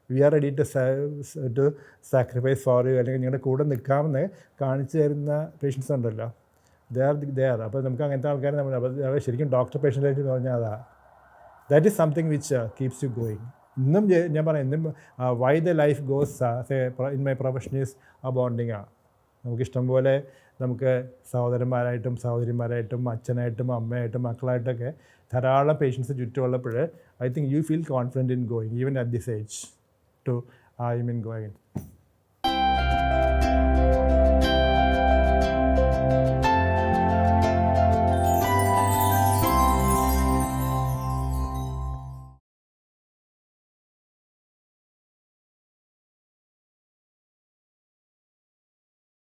we are ready to sacrifice for you, അല്ലെങ്കിൽ നിങ്ങളുടെ കൂടെ നിൽക്കാമെന്ന് കാണിച്ചു തരുന്ന പേഷ്യൻസ് ഉണ്ടല്ലോ, ദേ ആർ. അപ്പോൾ നമുക്ക് അങ്ങനത്തെ ആൾക്കാരെ നമ്മൾ ശരിക്കും ഡോക്ടർ പേഷ്യൻ്റായിട്ട് പറഞ്ഞാൽ അതാ, that is something which keeps you going. ഇന്നും ഞാൻ പറയാം, ഇന്നും why the life goes in my profession is ആ ബോണ്ടിങ്ങാണ്. നമുക്കിഷ്ടംപോലെ നമുക്ക് സഹോദരന്മാരായിട്ടും സഹോദരിമാരായിട്ടും അച്ഛനായിട്ടും അമ്മയായിട്ടും മക്കളായിട്ടൊക്കെ ധാരാളം പേഷ്യൻസ് ചുറ്റുമുള്ളപ്പോൾ I think you feel confident in going even at this age to I mean going.